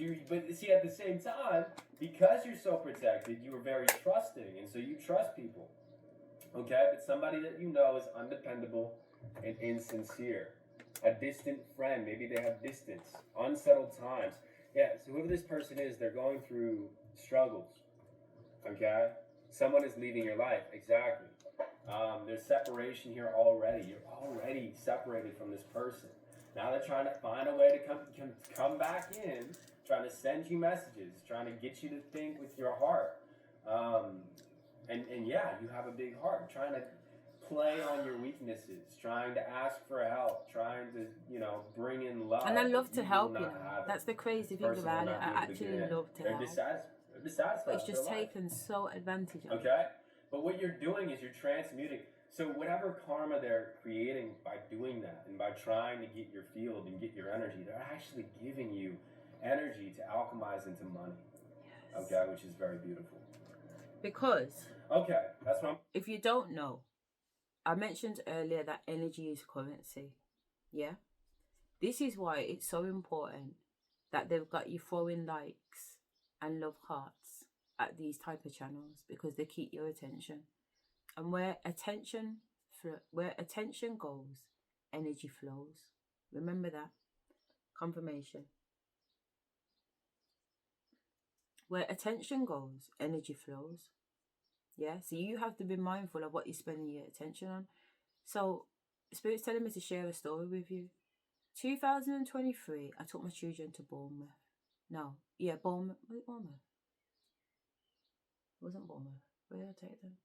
see, at the same time, because you're so protected, you are very trusting, and so you trust people. Okay, but somebody that you know is undependable and insincere. A distant friend, maybe they have distance, unsettled times. Yeah, so whoever this person is, they're going through struggles. Okay? Someone is leaving your life, exactly. There's separation here already. You're already separated from this person. Now they're trying to find a way to come back in, trying to send you messages, trying to get you to think with your heart. And yeah, you have a big heart, trying to play on your weaknesses, trying to ask for help, trying to, bring in love. And I love to help, That's the crazy thing about it. I actually love to help. They're dissatisfied. It's just taken so advantage of. Okay? But what you're doing is you're transmuting. So whatever karma they're creating by doing that and by trying to get your field and get your energy, they're actually giving you energy to alchemize into money. Yes. Okay? Which is very beautiful. Because... Okay, that's what if you don't know, I mentioned earlier that energy is currency. Yeah? This is why it's so important that they've got you throwing likes and love hearts at these type of channels, because they keep your attention. And where attention goes, energy flows. Remember that. Confirmation. Where attention goes, energy flows. Yeah, so you have to be mindful of what you're spending your attention on. So Spirit's telling me to share a story with you. 2023, I took my children to Bournemouth. Bournemouth. Was it Bournemouth? It wasn't Bournemouth. Where did I take them?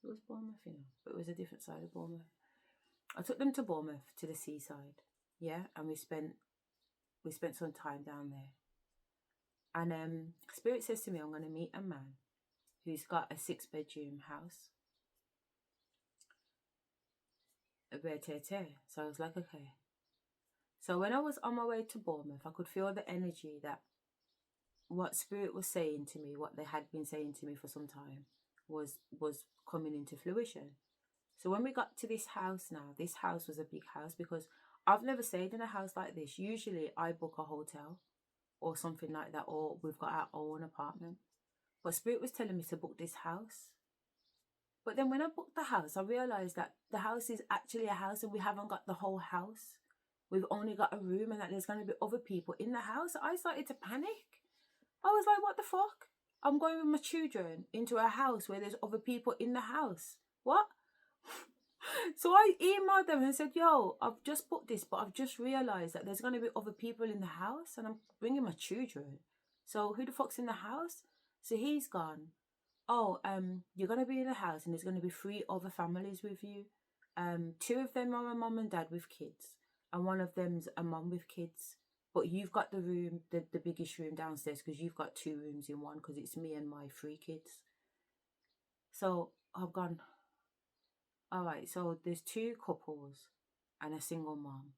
It was Bournemouth, but it was a different side of Bournemouth. I took them to Bournemouth, to the seaside. Yeah, and we spent some time down there. And Spirit says to me, I'm going to meet a man who's got a 6-bedroom house. A bed tete. So I was like, okay. So when I was on my way to Bournemouth, I could feel the energy that what Spirit was saying to me, what they had been saying to me for some time, was coming into fruition. So when we got to this house now, this house was a big house, because I've never stayed in a house like this. Usually I book a hotel or something like that, or we've got our own apartment. But Spirit was telling me to book this house. But then when I booked the house, I realised that the house is actually a house and we haven't got the whole house. We've only got a room, and that there's going to be other people in the house. I started to panic. I was like, what the fuck? I'm going with my children into a house where there's other people in the house. What? So I emailed them and said, yo, I've just booked this, but I've just realised that there's going to be other people in the house and I'm bringing my children. So who the fuck's in the house? So he's gone, oh, you're going to be in the house and there's going to be 3 other families with you. 2 of them are a mum and dad with kids, and 1 of them's a mum with kids. But you've got the room, the biggest room downstairs, because you've got 2 rooms in one, because it's me and my 3 kids. So I've gone, all right, so there's 2 couples and a single mom,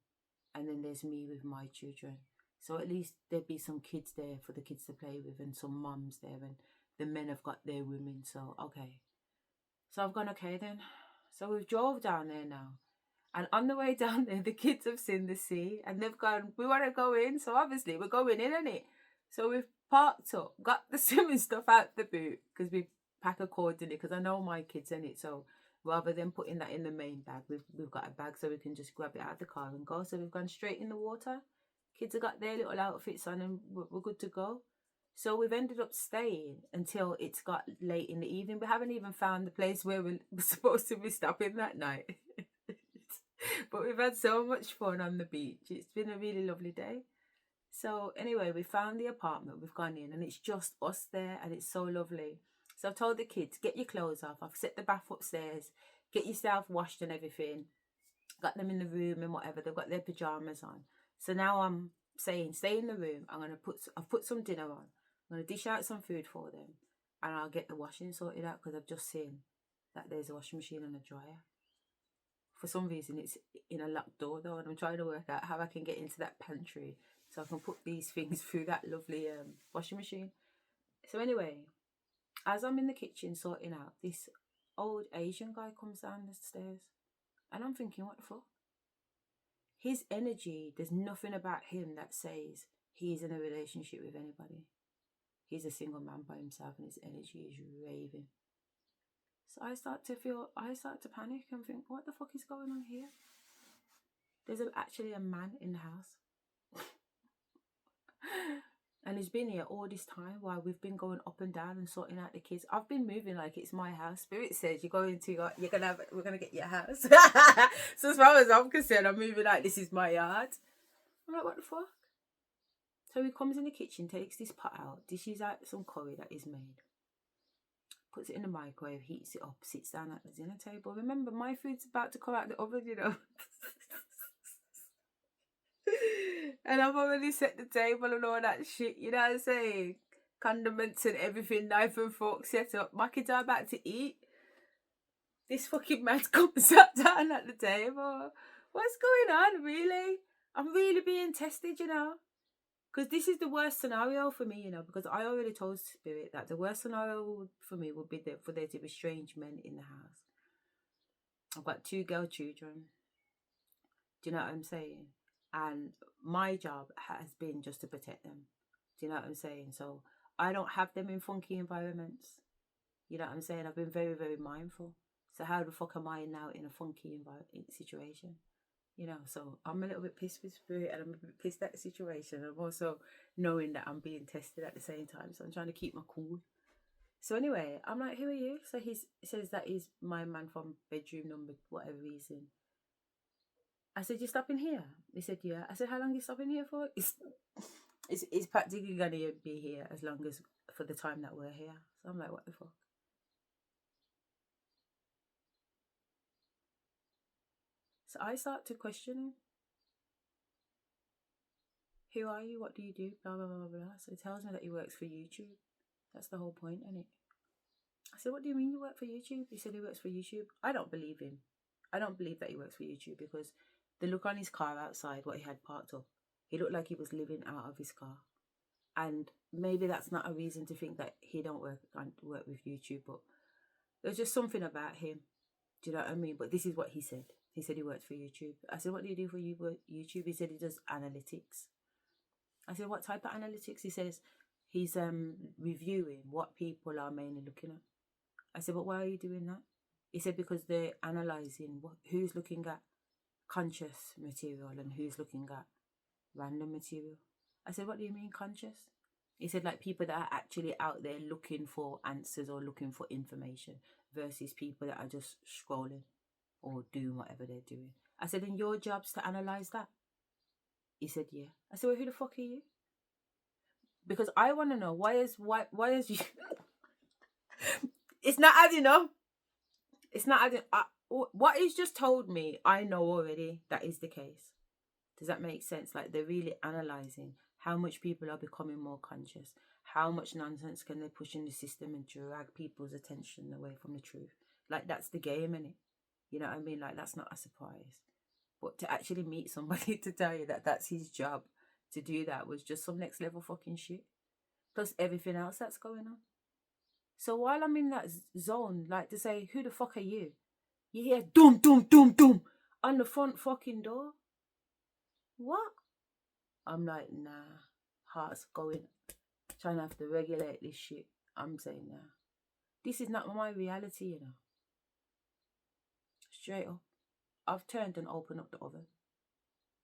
and then there's me with my children. So at least there'd be some kids there for the kids to play with, and some mums there, and the men have got their women. So okay, so I've gone, okay then. So we've drove down there now, and on the way down there, the kids have seen the sea and they've gone, we want to go in. So obviously we're going in, innit? So we've parked up, got the swimming stuff out the boot, because we pack accordingly, because I know my kids in it. So rather than putting that in the main bag, we've got a bag so we can just grab it out of the car and go. So we've gone straight in the water. Kids have got their little outfits on and we're good to go. So we've ended up staying until it's got late in the evening. We haven't even found the place where we're supposed to be stopping that night. But we've had so much fun on the beach. It's been a really lovely day. So anyway, we found the apartment. We've gone in and it's just us there, and it's so lovely. So I've told the kids, get your clothes off. I've set the bath upstairs. Get yourself washed and everything. Got them in the room and whatever. They've got their pyjamas on. So now I'm saying, stay in the room. I've put some dinner on. I'm going to dish out some food for them. And I'll get the washing sorted out, because I've just seen that there's a washing machine and a dryer. For some reason, it's in a locked door though. And I'm trying to work out how I can get into that pantry so I can put these things through that lovely washing machine. So anyway, as I'm in the kitchen sorting out, this old Asian guy comes down the stairs. And I'm thinking, what the fuck? His energy, there's nothing about him that says he's in a relationship with anybody. He's a single man by himself and his energy is raving. So I start to panic and think, what the fuck is going on here? There's actually a man in the house. And he's been here all this time while we've been going up and down and sorting out the kids. I've been moving like it's my house. Spirit says we're gonna get your house. So as far as I'm concerned, I'm moving like this is my yard. I'm like, what the fuck? So he comes in the kitchen, takes this pot out, dishes out some curry that he's made, puts it in the microwave, heats it up, sits down at the dinner table. Remember, my food's about to come out the oven, And I've already set the table and all that shit, you know what I'm saying? Condiments and everything, knife and fork set up. My kids are about to eat. This fucking man comes sat down at the table. What's going on, really? I'm really being tested, Because this is the worst scenario for me, because I already told Spirit that the worst scenario for me would be for there to be strange men in the house. I've got 2 girl children. Do you know what I'm saying? And my job has been just to protect them. Do you know what I'm saying? So I don't have them in funky environments. You know what I'm saying? I've been very, very mindful. So how the fuck am I now in a funky situation? You know, so I'm a little bit pissed with Spirit, and I'm a bit pissed at the situation. I'm also knowing that I'm being tested at the same time. So I'm trying to keep my cool. So anyway, I'm like, who are you? So he says that he's my man from bedroom number, whatever reason. I said, you stopping here? He said, yeah. I said, how long are you stopping here for? It's practically going to be here as long as for the time that we're here. So I'm like, what the fuck? So I start to question him. Who are you? What do you do? Blah, blah, blah, blah, blah. So he tells me that he works for YouTube. That's the whole point, isn't it? I said, what do you mean you work for YouTube? He said he works for YouTube. I don't believe him. I don't believe that he works for YouTube because the look on his car outside, what he had parked up, he looked like he was living out of his car. And maybe that's not a reason to think that he don't work with YouTube, but there's just something about him. Do you know what I mean? But this is what he said. He said he works for YouTube. I said, what do you do for YouTube? He said he does analytics. I said, what type of analytics? He says he's reviewing what people are mainly looking at. I said, but why are you doing that? He said, because they're analysing who's looking at conscious material and who's looking at random material. I said, what do you mean conscious? He said, like people that are actually out there looking for answers or looking for information versus people that are just scrolling or doing whatever they're doing. I said, and your job's to analyse that? He said, yeah. I said, well, who the fuck are you? Because I want to know, why is you... It's not adding up. It's not adding up. What he's just told me, I know already that is the case. Does that make sense? Like, they're really analysing how much people are becoming more conscious. How much nonsense can they push in the system and drag people's attention away from the truth? Like, that's the game, innit? You know what I mean? Like, that's not a surprise. But to actually meet somebody to tell you that that's his job to do that was just some next level fucking shit. Plus everything else that's going on. So while I'm in that zone, like to say, who the fuck are you? You hear doom, doom, doom, doom on the front fucking door. What? I'm like, nah. Heart's going. Trying to have to regulate this shit. I'm saying, nah. This is not my reality, you know. Straight up. I've turned and opened up the oven.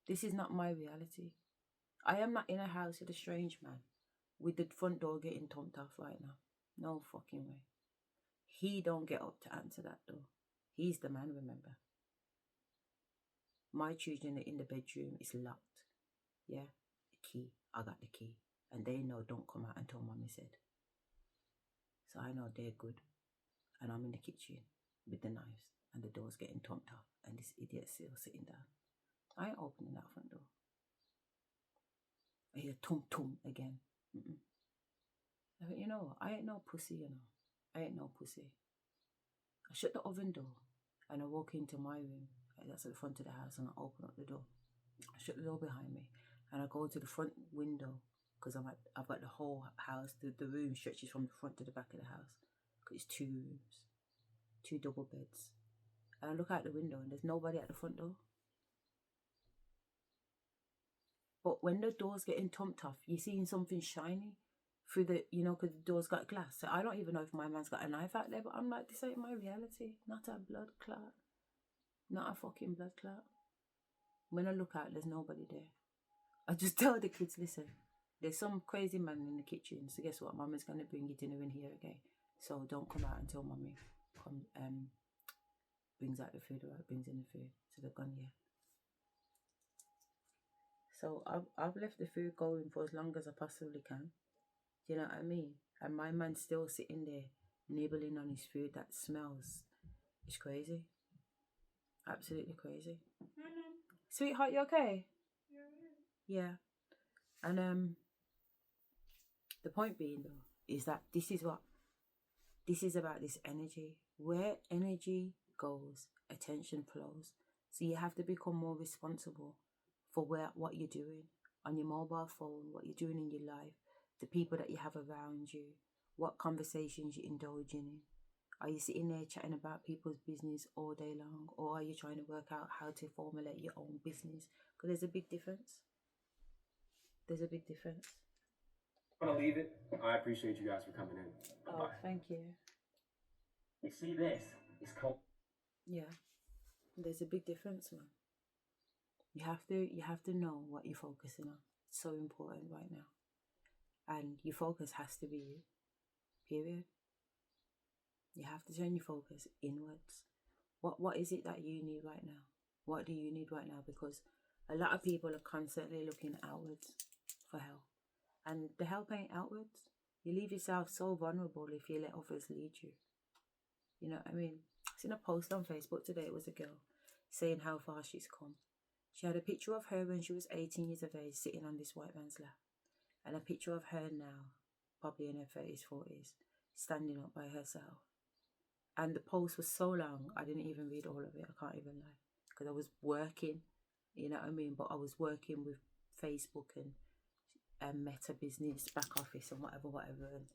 This is not my reality. I am not in a house with a strange man with the front door getting thumped off right now. No fucking way. He don't get up to answer that door. He's the man, remember. My children in the bedroom is locked. Yeah, the key. I got the key. And they know don't come out until mommy said. So I know they're good. And I'm in the kitchen with the knives. And the door's getting thumped off. And this idiot's still sitting down. I ain't opening that front door. I hear tum again. I think, you know what? I ain't no pussy, you know. I ain't no pussy. I shut the oven door and I walk into my room. That's at the front of the house, and I open up the door. I shut the door behind me and I go to the front window because I've got the whole house. The room stretches from the front to the back of the house because it's 2 rooms, 2 double beds. And I look out the window and there's nobody at the front door. But when the door's getting thumped off, you're seeing something shiny through the, you know, because the door's got glass. So I don't even know if my man's got a knife out there, but I'm like, this ain't my reality. Not a blood clot. Not a fucking blood clot. When I look out, there's nobody there. I just tell the kids, listen, there's some crazy man in the kitchen. So guess what? Mama's going to bring your dinner in here again. So don't come out until mommy brings out the food or brings in the food. So they've gone, yeah. So I've left the food going for as long as I possibly can. Do you know what I mean? And my man's still sitting there nibbling on his food that smells. It's crazy. Absolutely crazy. Sweetheart, you okay? Yeah. And the point being though is that this is about this energy. Where energy goes, attention flows. So you have to become more responsible for what you're doing on your mobile phone, what you're doing in your life, the people that you have around you, what conversations you're indulging in. Are you sitting there chatting about people's business all day long, or are you trying to work out how to formulate your own business? Because there's a big difference. There's a big difference. I'm gonna leave it. I appreciate you guys for coming in. Bye-bye. Oh, thank you. You see this? It's cold. Yeah, there's a big difference, man. You have to know what you're focusing on. It's so important right now. And your focus has to be you. Period. You have to turn your focus inwards. What is it that you need right now? What do you need right now? Because a lot of people are constantly looking outwards for help. And the help ain't outwards. You leave yourself so vulnerable if you let others lead you. You know what I mean? I seen a post on Facebook today. It was a girl saying how far she's come. She had a picture of her when she was 18 years of age sitting on this white man's lap. And a picture of her now, probably in her 30s, 40s, standing up by herself. And the post was so long, I didn't even read all of it. I can't even lie. Because I was working, you know what I mean? But I was working with Facebook and Meta Business, back office and whatever, and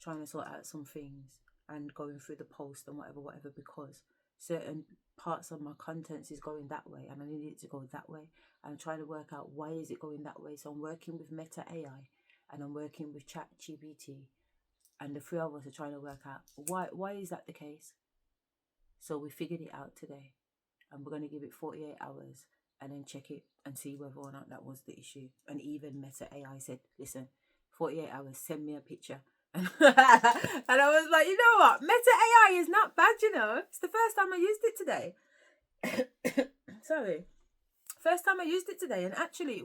trying to sort out some things and going through the post and whatever, because certain parts of my contents is going that way and I need it to go that way. I'm trying to work out why is it going that way. So I'm working with Meta AI and I'm working with ChatGPT, and the three of us are trying to work out why is that the case. So we figured it out today, and we're going to give it 48 hours and then check it and see whether or not that was the issue. And even Meta AI said, listen, 48 hours, send me a picture. And I was like, you know what? Meta AI is not bad, you know. It's the first time I used it today. Sorry. First time I used it today, and actually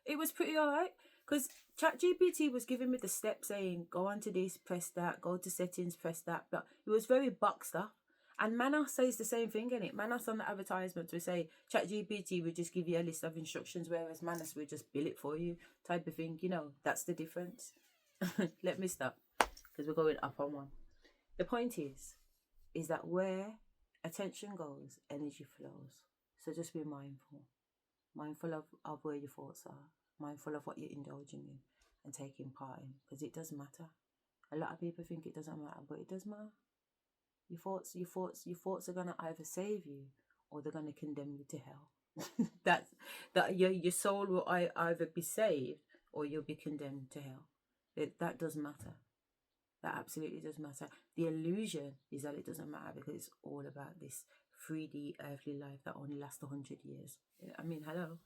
it was pretty alright. Because ChatGPT was giving me the steps saying, go onto this, press that, go to settings, press that. But it was very boxed up. And Manos says the same thing, innit? Manos on the advertisements will say ChatGPT would just give you a list of instructions, whereas Manos would just bill it for you, type of thing. You know, that's the difference. Let me stop, because we're going up on one. The point is that where attention goes, energy flows. So just be mindful. Mindful of where your thoughts are. Mindful of what you're indulging in and taking part in, because it does matter. A lot of people think it doesn't matter, but it does matter. Your thoughts are gonna either save you or they're gonna condemn you to hell. that your soul will either be saved or you'll be condemned to hell. That does matter. That absolutely does matter. The illusion is that it doesn't matter because it's all about this 3D earthly life that only lasts 100 years. I mean, hello.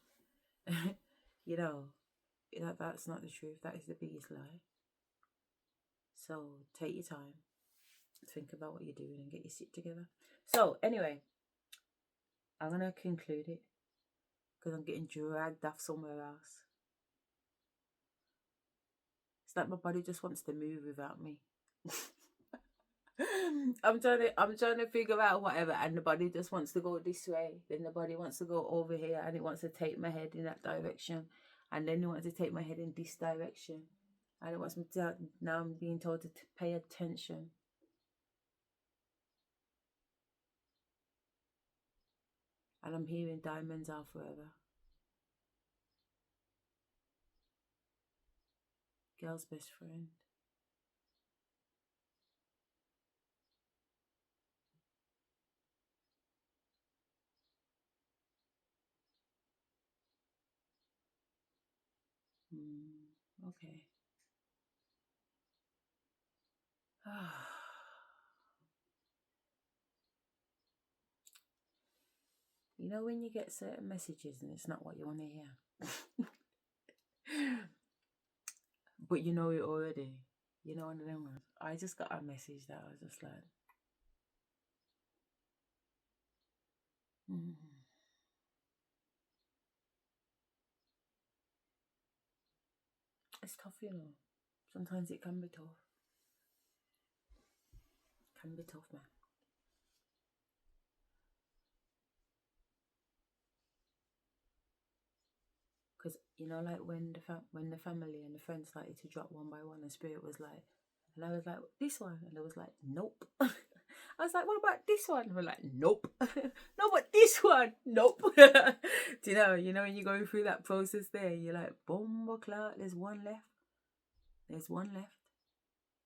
You know, that's not the truth. That is the biggest lie. So take your time. Think about what you're doing and get your shit together. So anyway, I'm going to conclude it because I'm getting dragged off somewhere else. It's like my body just wants to move without me. I'm trying to figure out whatever, and the body just wants to go this way, then the body wants to go over here, and it wants to take my head in that direction, and then it wants to take my head in this direction, and it wants me to, now I'm being told to pay attention. And I'm hearing diamonds are forever. Girl's best friend. Okay. You know when you get certain messages and it's not what you want to hear? But you know it already. You know one of them ones. I just got a message that I was just like... It's tough, you know. Sometimes it can be tough. Can be tough, man. Because, you know, like when the family and the friends started to drop one by one, the spirit was like, and I was like, this one, and it was like, nope. I was like, what about this one? And we're like, nope. No, but this one, nope. Do you know when you're going through that process there, you're like, boom, clout, there's one left. There's one left.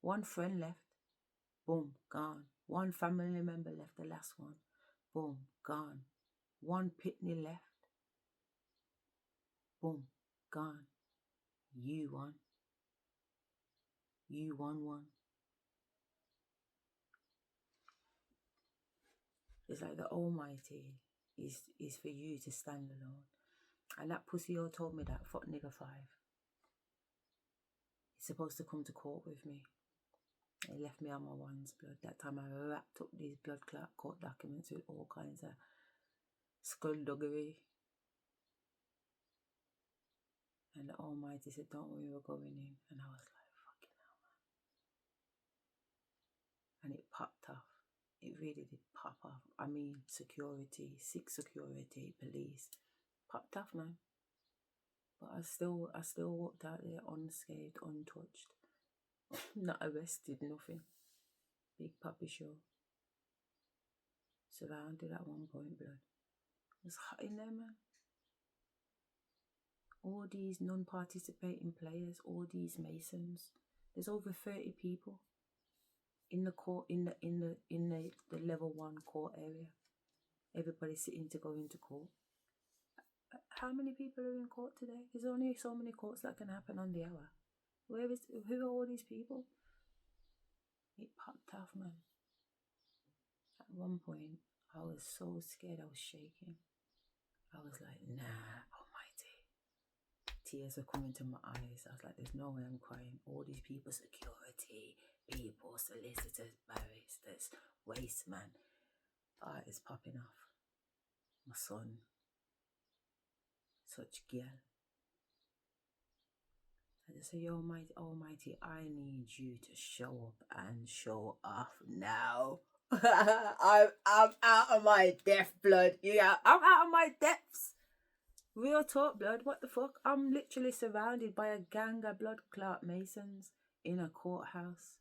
One friend left. Boom, gone. One family member left, the last one. Boom, gone. One pitney left. Boom, gone. You won. You won one. It's like the Almighty is for you to stand alone. And that pussy all told me that, fuck nigga 5. He's supposed to come to court with me. He left me on my ones blood. That time I wrapped up these blood clot court documents with all kinds of skullduggery. And the Almighty said, don't worry, we're going in. And I was like, fucking hell, man. And it popped off. It really did pop off. I mean, security, sick security, police. Popped off, man. But I still walked out there unscathed, untouched. Not arrested, nothing. Big puppy show. Surrounded at one point, blood. It was hot in there, man. All these non-participating players, all these masons. There's over 30 people in the court, in the level 1 court area. Everybody sitting to go into court. How many people are in court today? There's only so many courts that can happen on the hour. Who are all these people? It popped off, man. At one point, I was so scared, I was shaking. I was like, nah, Almighty. Tears were coming to my eyes. I was like, there's no way I'm crying. All these people, security, people, solicitors, barristers, waste man. It's popping off. My son. Such girl. I just say, yo, Almighty, I need you to show up and show off now. I'm out of my depth, blood. Yeah, I'm out of my depths. Real talk, blood. What the fuck? I'm literally surrounded by a gang of blood clot masons in a courthouse.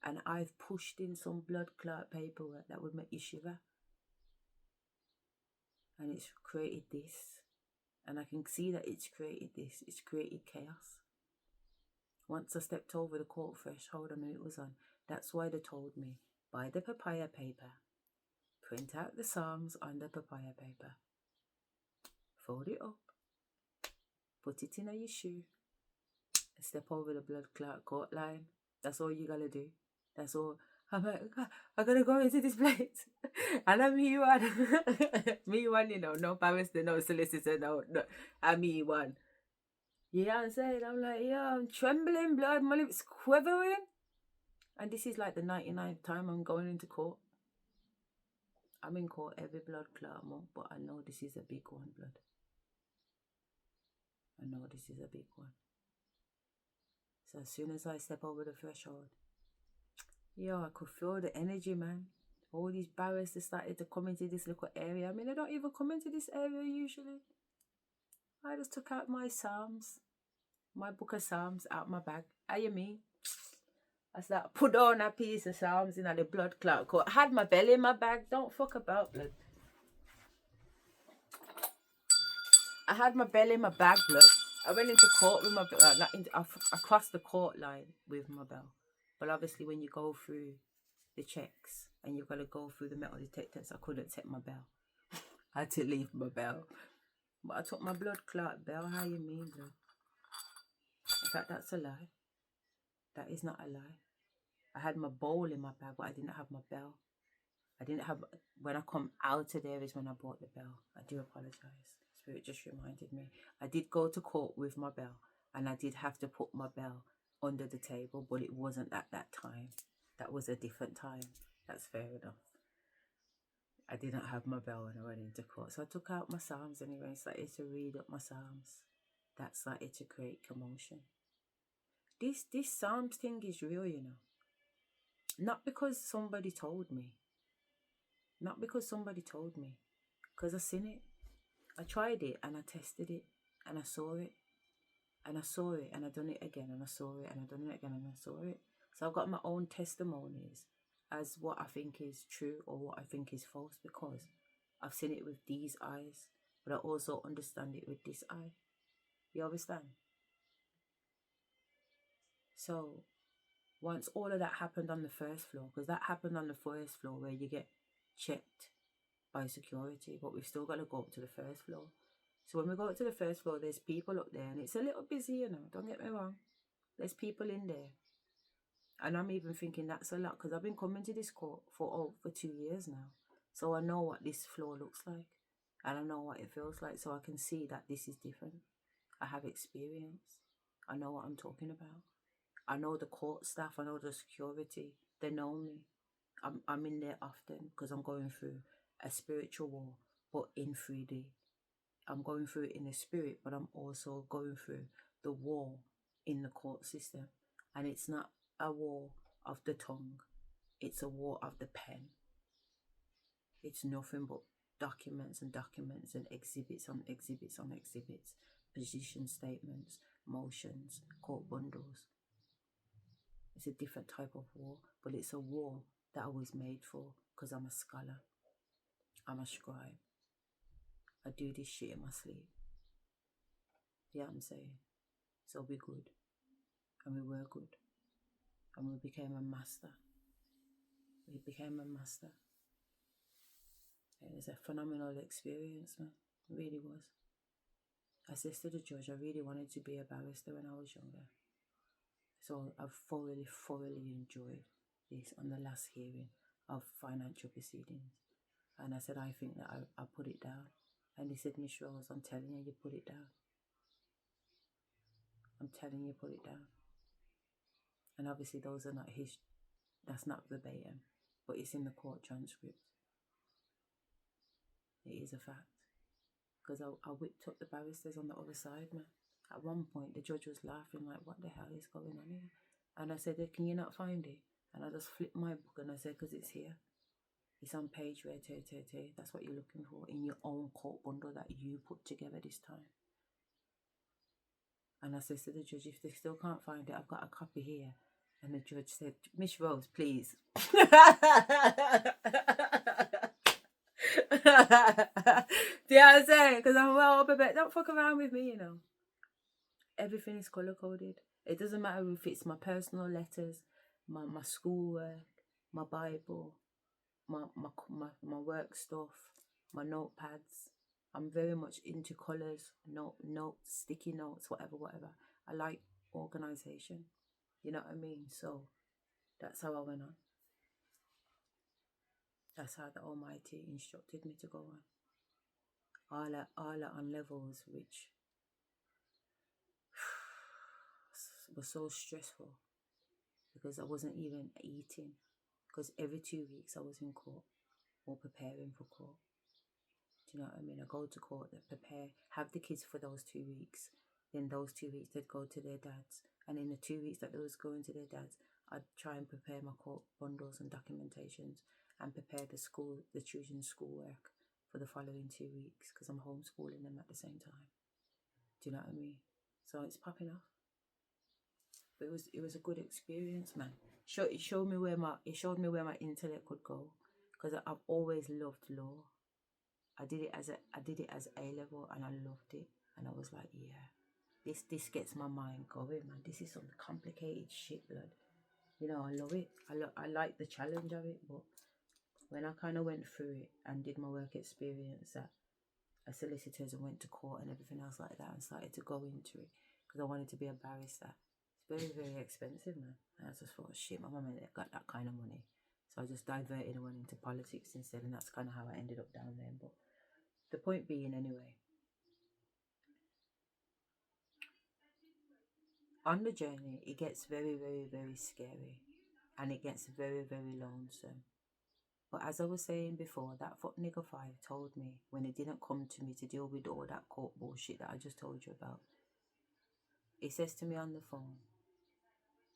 And I've pushed in some blood clot paperwork that would make you shiver. And it's created this. And I can see that it's created this. It's created chaos. Once I stepped over the court threshold and it was on. That's why they told me, buy the papaya paper. Print out the Psalms on the papaya paper. Fold it up. Put it in your shoe. Step over the blood clot court line. That's all you gotta do. That's all. I'm like, I gotta go into this place. And I'm me one. Me one, you know, no barrister, no solicitor, no. I'm me one. You know what I'm saying? I'm like, yeah, I'm trembling, blood, my lips quivering. And this is like the 99th time I'm going into court. I'm in court every blood clot month, but I know this is a big one, blood. I know this is a big one. So as soon as I step over the threshold, I could feel the energy, man. All these barristers started to come into this little area. I mean, they don't even come into this area usually. I just took out my Psalms, my book of Psalms out my bag. How you mean? I started put on a piece of Psalms in the blood clot coat. I had my belly in my bag. Don't fuck about, blood. I had my belly in my bag, blood. I went into court with my bell. I crossed the court line with my bell. But obviously when you go through the checks and you've got to go through the metal detectors, I couldn't take my bell. I had to leave my bell. But I took my blood clot bell. How you mean, blood? In fact, that's a lie. That is not a lie. I had my bowl in my bag, but I didn't have my bell. I didn't have... When I come out of there is when I bought the bell. I do apologise. Spirit just reminded me. I did go to court with my bell, and I did have to put my bell under the table, but it wasn't at that time. That was a different time. That's fair enough. I didn't have my bell when I went into court. So I took out my Psalms anyway and started to read up my Psalms. That started to create commotion. This Psalms thing is real, you know. Not because somebody told me. Not because somebody told me. Because I seen it. I tried it and I tested it. And I saw it. And I saw it and I done it again and I saw it and I done it again and I saw it. So I've got my own testimonies as what I think is true or what I think is false because I've seen it with these eyes, but I also understand it with this eye. You understand? So once all of that happened on the first floor, because that happened on the first floor where you get checked by security, but we've still got to go up to the first floor. So when we go up to the first floor, there's people up there, and it's a little busy, you know, don't get me wrong. There's people in there. And I'm even thinking that's a lot, because I've been coming to this court for 2 years now. So I know what this floor looks like, and I know what it feels like, so I can see that this is different. I have experience. I know what I'm talking about. I know the court staff, I know the security, they know me. I'm in there often because I'm going through a spiritual war, but in 3D. I'm going through it in the spirit, but I'm also going through the war in the court system. And it's not a war of the tongue, it's a war of the pen. It's nothing but documents and documents and exhibits on exhibits on exhibits, position statements, motions, court bundles. It's a different type of war, but it's a war that I was made for because I'm a scholar. I'm a scribe. I do this shit in my sleep. Yeah, I'm saying. So we're good. And we were good. And we became a master. We became a master. It was a phenomenal experience, man. It really was. I said to the judge, I really wanted to be a barrister when I was younger. So I've thoroughly enjoyed this on the last hearing of financial proceedings. And I said, I think that I put it down. And he said, Miss Rose, I'm telling you, you put it down. I'm telling you, put it down. And obviously those are not that's not verbatim, but it's in the court transcript. It is a fact. Because I whipped up the barristers on the other side, man. At one point, the judge was laughing like, what the hell is going on here? And I said, can you not find it? And I just flipped my book and I said, because it's here. It's on page where, that's what you're looking for in your own court bundle that you put together this time. And I said to the judge, if they still can't find it, I've got a copy here. And the judge said, Miss Rose, please. Do you know what I'm saying? Because I'm well up a bit. Don't fuck around with me, you know. Everything is color coded. It doesn't matter if it's my personal letters, my schoolwork, my Bible, my work stuff, my notepads. I'm very much into colors, notes, sticky notes, whatever. I like organization. You know what I mean? So that's how I went on. That's how the Almighty instructed me to go on. All on levels which was so stressful because I wasn't even eating. Because every 2 weeks I was in court or preparing for court. Do you know what I mean? I go to court, they prepare, have the kids for those 2 weeks. Then those 2 weeks they'd go to their dads. And in the 2 weeks that they was going to their dads, I'd try and prepare my court bundles and documentations and prepare the children's schoolwork for the following 2 weeks because I'm homeschooling them at the same time. Do you know what I mean? So it's popping off. But it was a good experience, man. It showed me where my intellect could go because I've always loved law. I did it as A level and I loved it, and I was like, yeah, this gets my mind going, man. This is some complicated shit, blood. You know, I love it. I like the challenge of it, but when I kind of went through it and did my work experience at a solicitor's and went to court and everything else like that and started to go into it because I wanted to be a barrister. It's very expensive, man. And I just thought, shit, my mum ain't got that kind of money. So I just diverted and went into politics instead, and that's kind of how I ended up down there. But the point being, anyway, on the journey, it gets very scary, and it gets very lonesome. But as I was saying before, that fuck nigga 5 told me when it didn't come to me to deal with all that court bullshit that I just told you about. He says to me on the phone,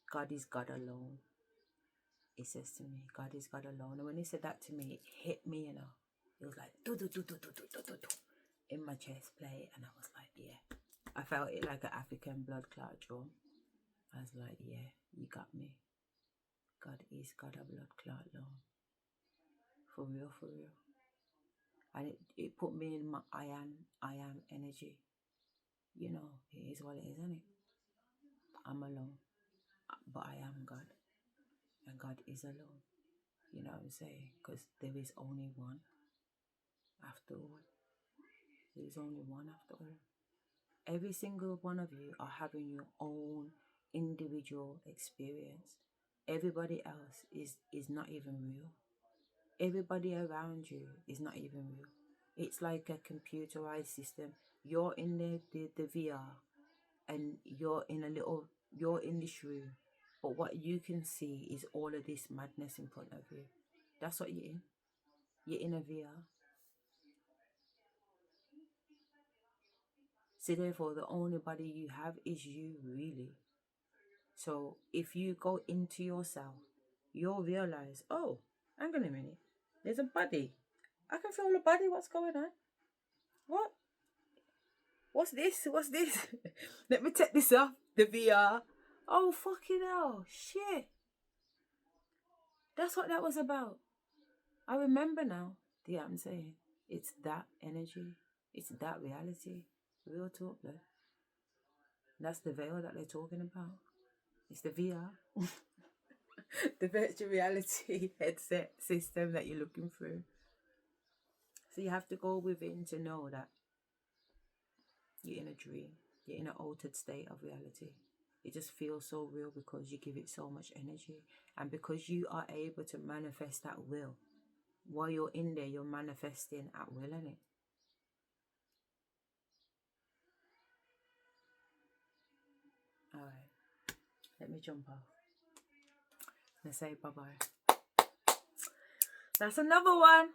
God is God alone. He says to me, God is God alone. And when he said that to me, it hit me, you know. It was like, do in my chest plate. And I was like, yeah. I felt it like an African blood clot drum. I was like, yeah, you got me. God is God a blood clot alone. For real. And it put me in my I am energy. You know, it is what it is, isn't it? I'm alone. But I am God. And God is alone. You know what I'm saying? Because there is only one after all. There is only one after all. Every single one of you are having your own individual experience. Everybody else is not even real. Everybody around you is not even real. It's like a computerized system. You're in the VR and you're in this room. But what you can see is all of this madness in front of you. That's what you're in. You're in a VR. So therefore, the only body you have is you, really. So if you go into yourself, you'll realize, oh, hang on a minute. There's a body. I can feel the body. What's going on? What? What's this? What's this? Let me take this off. The VR. Oh, fucking hell. Shit. That's what that was about. I remember now. Do you know what I'm saying? It's that energy. It's that reality. Real talk, blood. That's the veil that they're talking about. It's the VR. The virtual reality headset system that you're looking through. So you have to go within to know that you're in a dream. You're in an altered state of reality. It just feels so real because you give it so much energy. And because you are able to manifest that will. While you're in there, you're manifesting at will, innit? Alright. Let me jump off. And say bye-bye. That's another one.